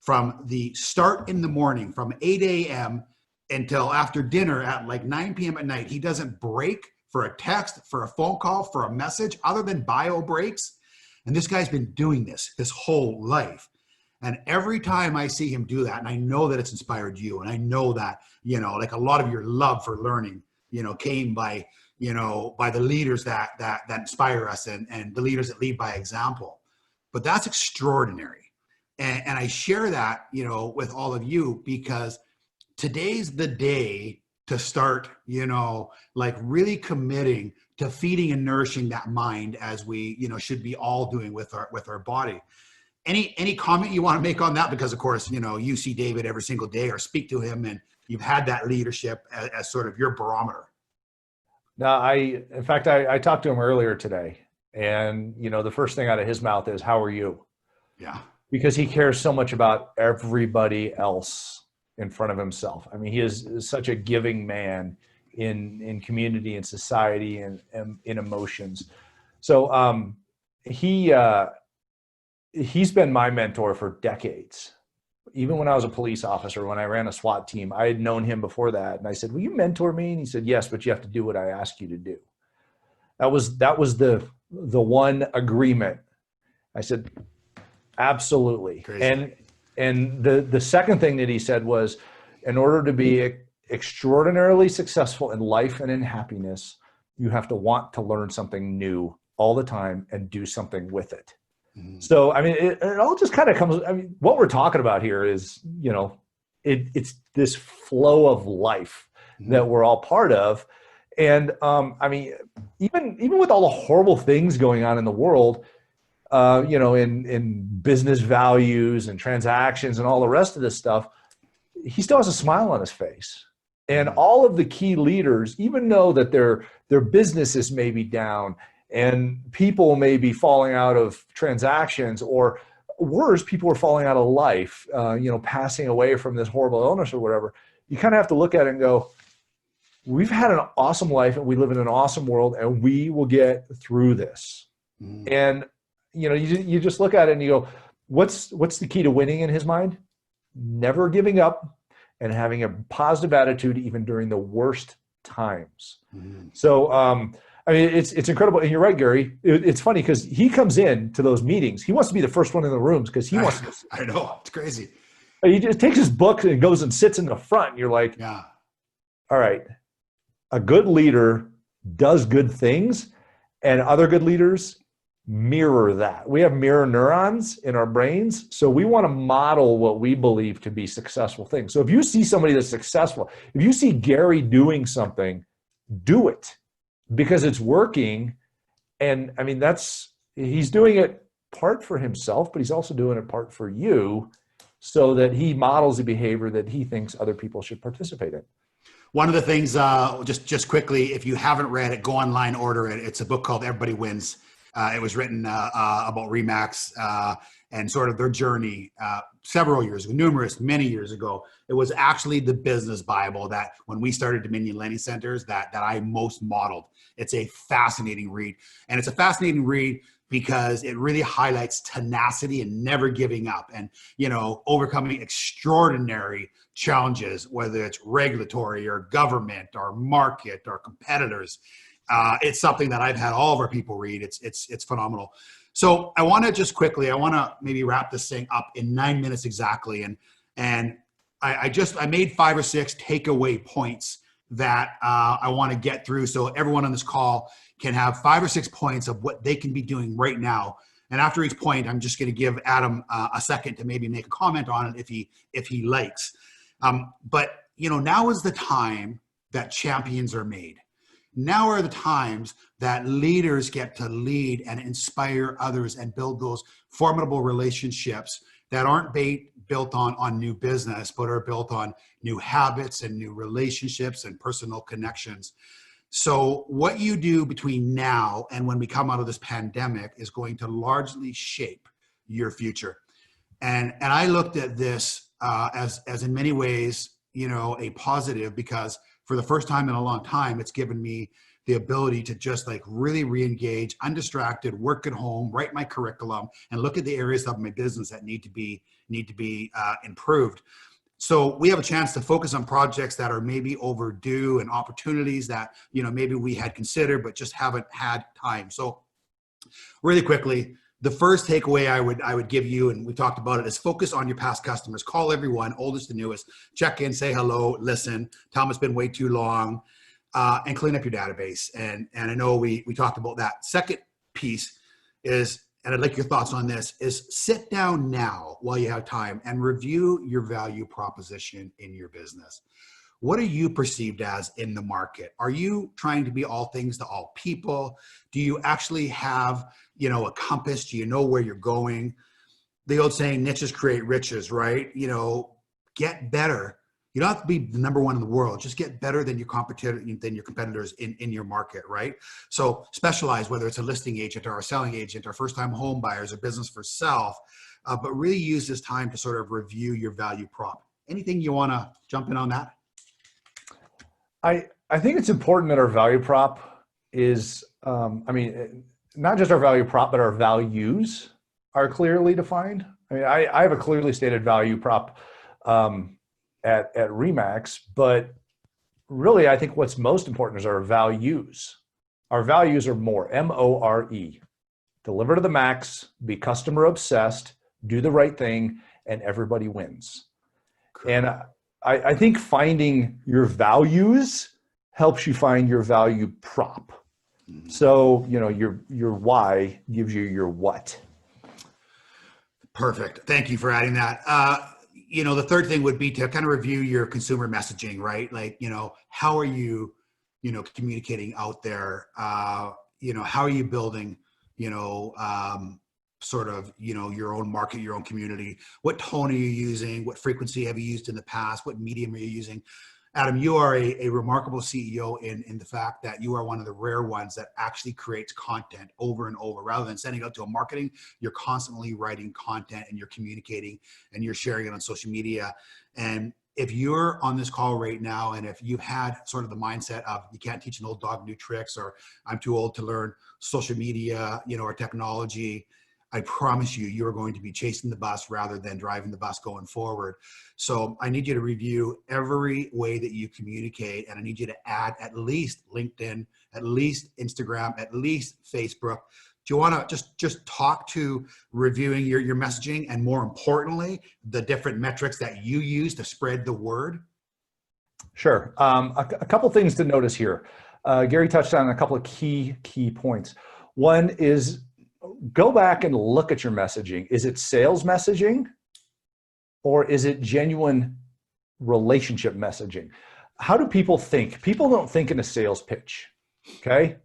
from the start in the morning, from 8 a.m. until after dinner at like 9 p.m. at night. He doesn't break for a text, for a phone call, for a message, other than bio breaks. And this guy's been doing this his whole life. And every time I see him do that, and I know that it's inspired you, and I know that, like a lot of your love for learning, came by, by the leaders that inspire us and the leaders that lead by example. But that's extraordinary. And I share that, with all of you, because today's the day to start, like really committing to feeding and nourishing that mind, as we, should be all doing with our body. Any comment you want to make on that? Because of course, you see David every single day or speak to him, and you've had that leadership as sort of your barometer. Now, in fact, I talked to him earlier today, and the first thing out of his mouth is, "How are you?" Yeah. Because he cares so much about everybody else in front of himself. I mean, he is such a giving man in community and society and in emotions. So he's been my mentor for decades. Even when I was a police officer, when I ran a SWAT team, I had known him before that. And I said, "Will you mentor me?" And he said, "Yes, but you have to do what I ask you to do." That was the one agreement. I said, "Absolutely." Crazy. And the second thing that he said was, in order to be extraordinarily successful in life and in happiness, you have to want to learn something new all the time and do something with it. Mm-hmm. So, I mean, it all just kind of comes, I mean, what we're talking about here is, it's this flow of life mm-hmm. that we're all part of. And I mean, even with all the horrible things going on in the world, in business values and transactions and all the rest of this stuff, he still has a smile on his face. And all of the key leaders, even though that their businesses may be down and people may be falling out of transactions, or worse, people are falling out of life, passing away from this horrible illness or whatever, you kind of have to look at it and go, we've had an awesome life and we live in an awesome world and we will get through this. And you just look at it and you go, what's the key to winning in his mind? Never giving up and having a positive attitude even during the worst times. So, I mean, it's incredible. And you're right, Gary. It's funny because he comes in to those meetings. He wants to be the first one in the rooms because he wants to. I know. It's crazy. He just takes his book and goes and sits in the front. And you're like, yeah. All right. A good leader does good things, and other good leaders mirror that. We have mirror neurons in our brains. So we want to model what we believe to be successful things. So if you see somebody that's successful, if you see Gary doing something, do it because it's working. And I mean, he's doing it part for himself, but he's also doing it part for you so that he models the behavior that he thinks other people should participate in. One of the things, just quickly, if you haven't read it, go online, order it. It's a book called Everybody Wins. It was written about Remax and sort of their journey several years ago, many years ago. It was actually the business Bible that when we started Dominion Lending Centers that I most modeled. It's a fascinating read. And it's a fascinating read because it really highlights tenacity and never giving up and, overcoming extraordinary challenges, whether it's regulatory or government or market or competitors. It's something that I've had all of our people read. It's phenomenal. So I want to just quickly, I want to maybe wrap this thing up in 9 minutes exactly. And I made 5 or 6 takeaway points that I want to get through. So everyone on this call can have 5 or 6 points of what they can be doing right now. And after each point, I'm just going to give Adam a second to maybe make a comment on it if he likes. But now is the time that champions are made. Now are the times that leaders get to lead and inspire others and build those formidable relationships that aren't built on new business, but are built on new habits and new relationships and personal connections. So what you do between now and when we come out of this pandemic is going to largely shape your future. And I looked at this as in many ways, a positive, because for the first time in a long time, it's given me the ability to just like really re-engage, undistracted, work at home, write my curriculum, and look at the areas of my business that need to be improved. So we have a chance to focus on projects that are maybe overdue and opportunities that maybe we had considered but just haven't had time. So really quickly, the first takeaway I would give you, and we talked about it, is focus on your past customers. Call everyone, oldest to newest, check in, say hello, listen, tell them it's been way too long, and clean up your database. And I know we talked about that. Second piece is, and I'd like your thoughts on this, is sit down now while you have time and review your value proposition in your business. What are you perceived as in the market? Are you trying to be all things to all people? Do you actually have, a compass? Do you know where you're going? The old saying, niches create riches, right? Get better. You don't have to be the number one in the world. Just get better than your competitors in your market, right? So specialize, whether it's a listing agent or a selling agent or first-time home buyers or business for self, but really use this time to sort of review your value prop. Anything you want to jump in on that? I think it's important that our value prop is, not just our value prop, but our values are clearly defined. I have a clearly stated value prop at Remax, but really I think what's most important is our values. Our values are more, M-O-R-E, deliver to the max, be customer obsessed, do the right thing, and everybody wins. Cool. And I think finding your values helps you find your value prop. So, your why gives you your what. Perfect. Thank you for adding that. The third thing would be to kind of review your consumer messaging, right? Like, how are you, communicating out there? How are you building, sort of, your own market, your own community? What tone are you using? What frequency have you used in the past? What medium are you using? Adam, you are a remarkable CEO in the fact that you are one of the rare ones that actually creates content over and over. Rather than sending it out to a marketing, you're constantly writing content and you're communicating and you're sharing it on social media. And if you're on this call right now, and if you've had sort of the mindset of you can't teach an old dog new tricks, or I'm too old to learn social media, or technology, I promise you're going to be chasing the bus rather than driving the bus going forward. So I need you to review every way that you communicate, and I need you to add at least LinkedIn, at least Instagram, at least Facebook. Do you want to just talk to reviewing your messaging, and more importantly, the different metrics that you use to spread the word? Sure. A couple things to notice here. Gary touched on a couple of key points. One is, go back and look at your messaging. Is it sales messaging, or is it genuine relationship messaging? How do people think? People don't think in a sales pitch, okay?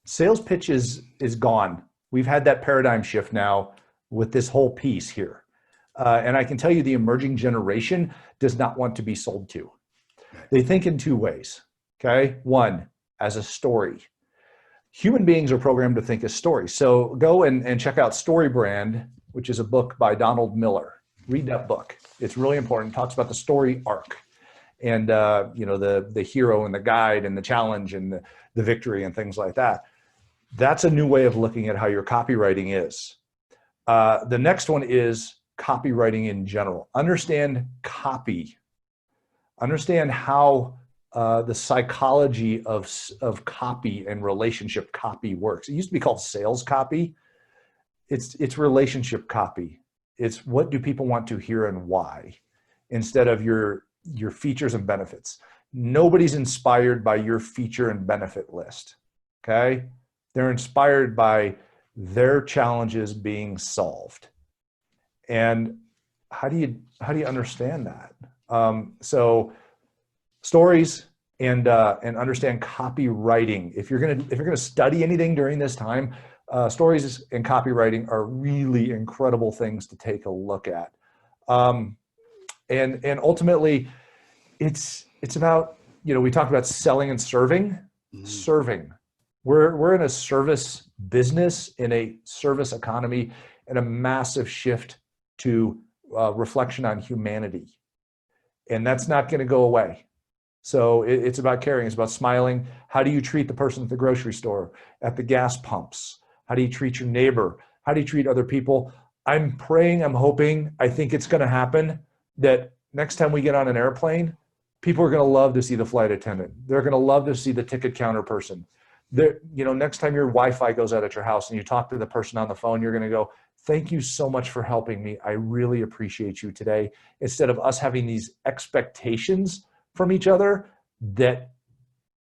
Sales pitch is gone. We've had that paradigm shift now with this whole piece here. And I can tell you the emerging generation does not want to be sold to. They think in two ways, okay? One, as a story. Human beings are programmed to think as stories. So go and check out Story Brand, which is a book by Donald Miller. Read that book. It's really important. It talks about the story arc and the hero and the guide and the challenge and the victory and things like that. That's a new way of looking at how your copywriting is. The next one is copywriting in general. Understand copy. Understand how the psychology of copy and relationship copy works. It used to be called sales copy. it's relationship copy. It's what do people want to hear and why, instead of your features and benefits. Nobody's inspired by your feature and benefit list. Okay? They're inspired by their challenges being solved. And how do you understand that? So stories and understand copywriting. If you're gonna study anything during this time, stories and copywriting are really incredible things to take a look at. And ultimately, it's about, we talked about selling and serving. Serving. We're in a service business, in a service economy, and a massive shift to reflection on humanity. And that's not going to go away. So it's about caring. It's about smiling. How do you treat the person at the grocery store, at the gas pumps? How do you treat your neighbor? How do you treat other people? I'm praying, I'm hoping, I think it's going to happen that next time we get on an airplane, people are going to love to see the flight attendant. They're going to love to see the ticket counter person. Next time your Wi-Fi goes out at your house and you talk to the person on the phone, you're going to go, thank you so much for helping me. I really appreciate you today. Instead of us having these expectations from each other that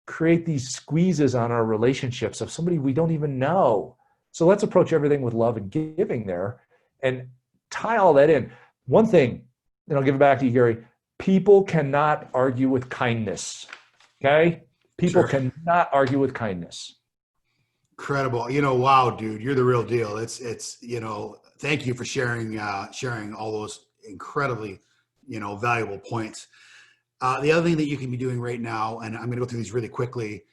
create these squeezes on our relationships of somebody we don't even know. So let's approach everything with love and giving there and tie all that in. One thing, and I'll give it back to you, Gary, people cannot argue with kindness, okay? People cannot argue with kindness. Incredible. Wow, dude, you're the real deal. It's thank you for sharing all those incredibly, valuable points. The other thing that you can be doing right now, and I'm going to go through these really quickly,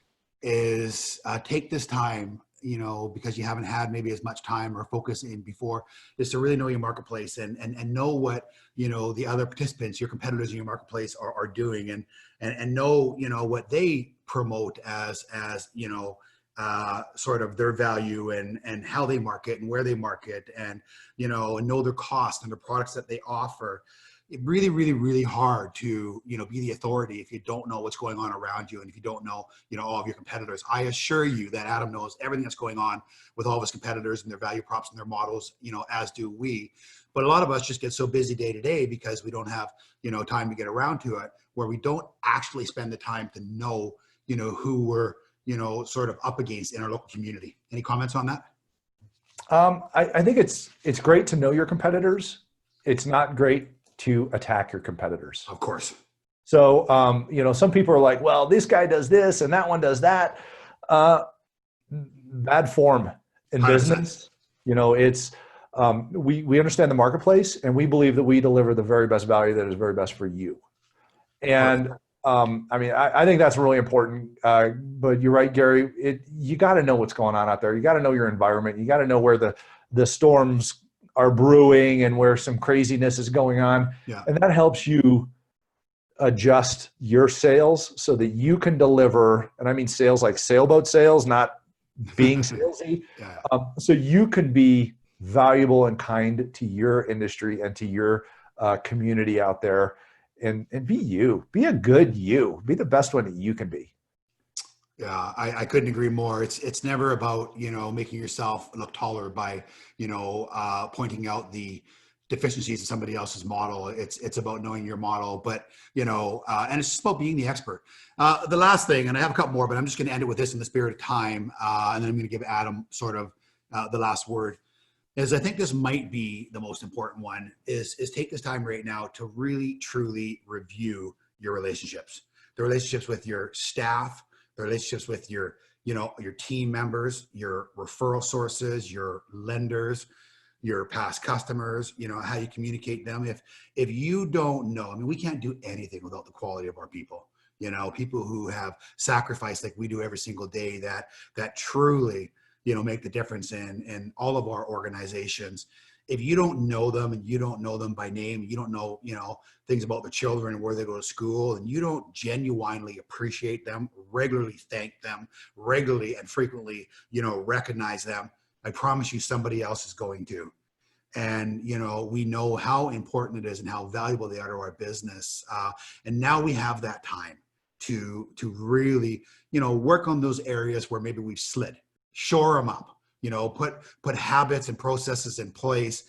is take this time, because you haven't had maybe as much time or focus in before, is to really know your marketplace and know what, the other participants, your competitors in your marketplace are doing and know, what they promote as sort of their value and how they market and where they market and know their cost and the products that they offer. It's really, really, really hard to, be the authority if you don't know what's going on around you and if you don't know, all of your competitors. I assure you that Adam knows everything that's going on with all of his competitors and their value props and their models, as do we. But a lot of us just get so busy day to day because we don't have, time to get around to it, where we don't actually spend the time to know, who we're, sort of up against in our local community. Any comments on that? I think it's great to know your competitors. It's not great to attack your competitors. Of course. So, some people are like, well, this guy does this and that one does that. Bad form in 100%. Business. It's, we understand the marketplace and we believe that we deliver the very best value that is very best for you. And I think that's really important. But you're right, Gary, you got to know what's going on out there. You got to know your environment. You got to know where the storms are brewing and where some craziness is going on. Yeah. And that helps you adjust your sales so that you can deliver, and I mean sales like sailboat sales, not being salesy. Yeah. So you can be valuable and kind to your industry and to your community out there and be you. Be a good you. Be the best one that you can be. Yeah, I couldn't agree more. It's never about, making yourself look taller by, pointing out the deficiencies in somebody else's model. It's about knowing your model, but, and it's just about being the expert. The last thing, and I have a couple more, but I'm just going to end it with this in the spirit of time. And then I'm going to give Adam sort of the last word. Is I think this might be the most important one is take this time right now to really, truly review your relationships, the relationships with your staff, the relationships with your team members, your referral sources, your lenders, your past customers, how you communicate them. If you don't know, we can't do anything without the quality of our people, people who have sacrificed like we do every single day that truly, make the difference in all of our organizations. If you don't know them and you don't know them by name, you don't know, things about the children and where they go to school, and you don't genuinely appreciate them, regularly thank them, regularly and frequently, recognize them, I promise you somebody else is going to. And, we know how important it is and how valuable they are to our business. And now we have that time to really, work on those areas where maybe we've slid, shore them up, put habits and processes in place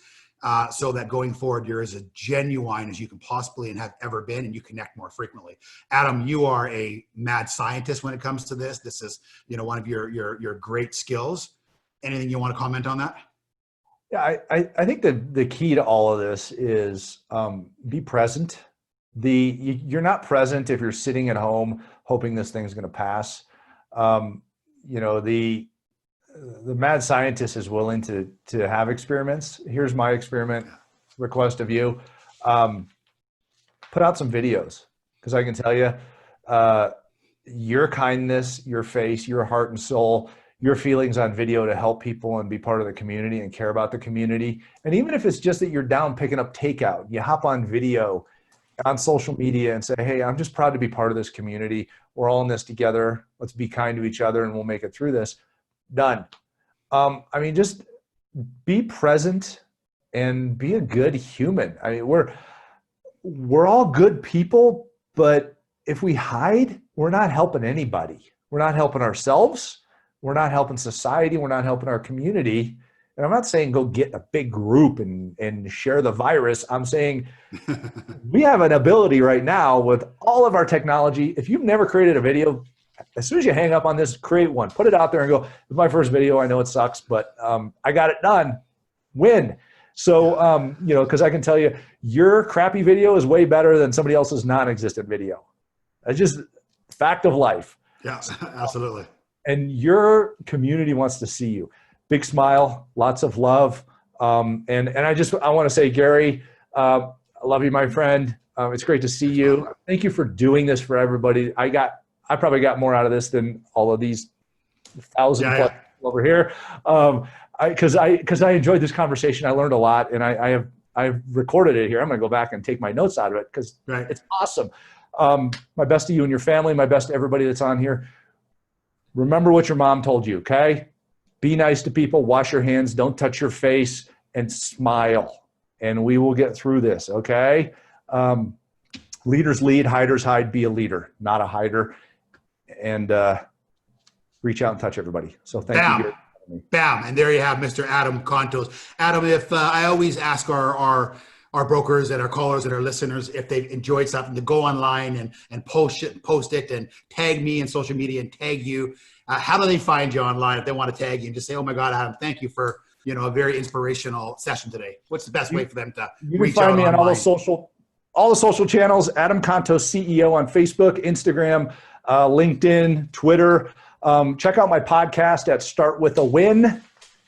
so that going forward, you're as genuine as you can possibly and have ever been, and you connect more frequently. Adam, you are a mad scientist when it comes to this. This is, one of your great skills. Anything you want to comment on that? Yeah, I think the key to all of this is be present. You're not present if you're sitting at home hoping this thing's going to pass. The mad scientist is willing to have experiments. Here's my experiment request of you. Put out some videos, because I can tell you, your kindness, your face, your heart and soul, your feelings on video to help people and be part of the community and care about the community. And even if it's just that you're down picking up takeout, you hop on video on social media and say, hey, I'm just proud to be part of this community. We're all in this together. Let's be kind to each other and we'll make it through this. Done. Just be present and be a good human. We're all good people, but if we hide, we're not helping anybody. We're not helping ourselves. We're not helping society. We're not helping our community. And I'm not saying go get a big group and share the virus. I'm saying we have an ability right now with all of our technology. If you've never created a video, as soon as you hang up on this, create one, put it out there and go, it's my first video. I know it sucks, but I got it done. Win. So, because I can tell you, your crappy video is way better than somebody else's non-existent video. It's just fact of life. Yeah, absolutely. And your community wants to see you. Big smile, lots of love. And I want to say, Gary, I love you, my friend. It's great to see you. Thank you for doing this for everybody. I probably got more out of this than all of these 1,000 plus over here. Because I enjoyed this conversation. I learned a lot, and I've recorded it here. I'm going to go back and take my notes out of it because it's awesome. My best to you and your family. My best to everybody that's on here. Remember what your mom told you, okay? Be nice to people, wash your hands, don't touch your face, and smile. And we will get through this, okay? Leaders lead, hiders hide. Be a leader, not a hider. And reach out and touch everybody. So thank you. Bam. And there you have Mr. Adam Contos. Adam, if I always ask our brokers and our callers and our listeners, if they've enjoyed something, to go online and post it and tag me in social media and tag you. How do they find you online if they want to tag you and just say, oh my God, Adam, thank you for, a very inspirational session today. What's the best way for them to reach out? You can find me on all the social channels, Adam Contos, CEO on Facebook, Instagram, LinkedIn, Twitter. Check out my podcast at Start With a Win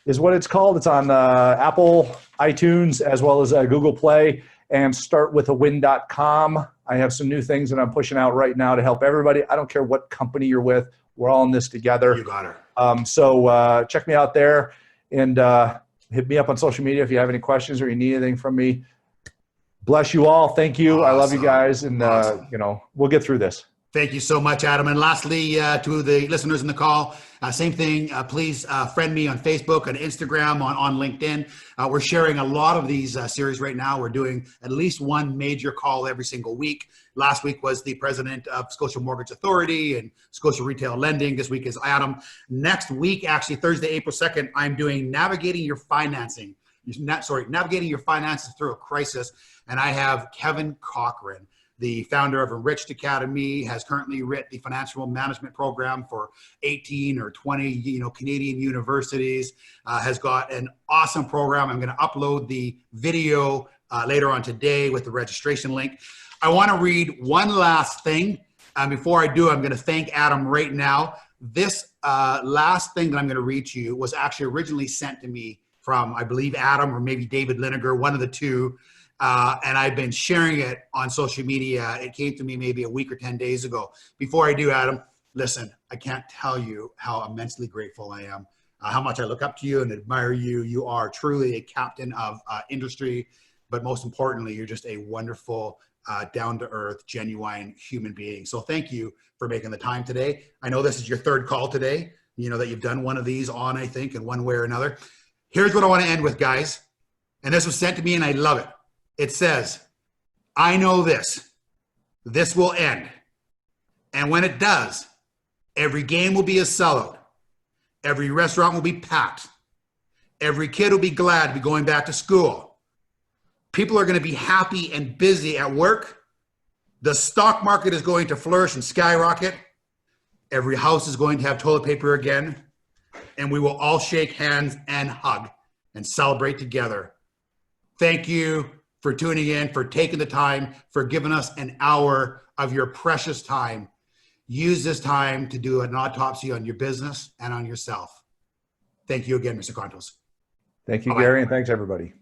is what it's called. It's on Apple, iTunes, as well as Google Play, and startwithawin.com. I have some new things that I'm pushing out right now to help everybody. I don't care what company you're with. We're all in this together. You got her. So check me out there and hit me up on social media if you have any questions or you need anything from me. Bless you all. Thank you. Awesome. I love you guys. And, we'll get through this. Thank you so much, Adam. And lastly, to the listeners in the call, same thing. Please friend me on Facebook, on Instagram, on LinkedIn. We're sharing a lot of these series right now. We're doing at least one major call every single week. Last week was the president of Scotia Mortgage Authority and Scotia Retail Lending. This week is Adam. Next week, actually Thursday, April 2nd, I'm doing navigating your finances through a crisis. And I have Kevin Cochran, the founder of Enriched Academy, has currently written the financial management program for 18 or 20, Canadian universities, has got an awesome program. I'm going to upload the video later on today with the registration link. I want to read one last thing. Before I do, I'm going to thank Adam right now. This last thing that I'm going to read to you was actually originally sent to me from, I believe, Adam or maybe David Liniger, one of the two. And I've been sharing it on social media. It came to me maybe a week or 10 days ago. Before I do, Adam, listen, I can't tell you how immensely grateful I am, how much I look up to you and admire you. You are truly a captain of industry, but most importantly, you're just a wonderful, down-to-earth, genuine human being. So thank you for making the time today. I know this is your third call today, that you've done one of these on, I think, in one way or another. Here's what I want to end with, guys. And this was sent to me and I love it. It says, I know this will end. And when it does, every game will be a sellout. Every restaurant will be packed. Every kid will be glad to be going back to school. People are going to be happy and busy at work. The stock market is going to flourish and skyrocket. Every house is going to have toilet paper again. And we will all shake hands and hug and celebrate together. Thank you for tuning in, for taking the time, for giving us an hour of your precious time. Use this time to do an autopsy on your business and on yourself. Thank you again, Mr. Contos. Thank you, Bye-bye. Gary, and thanks everybody.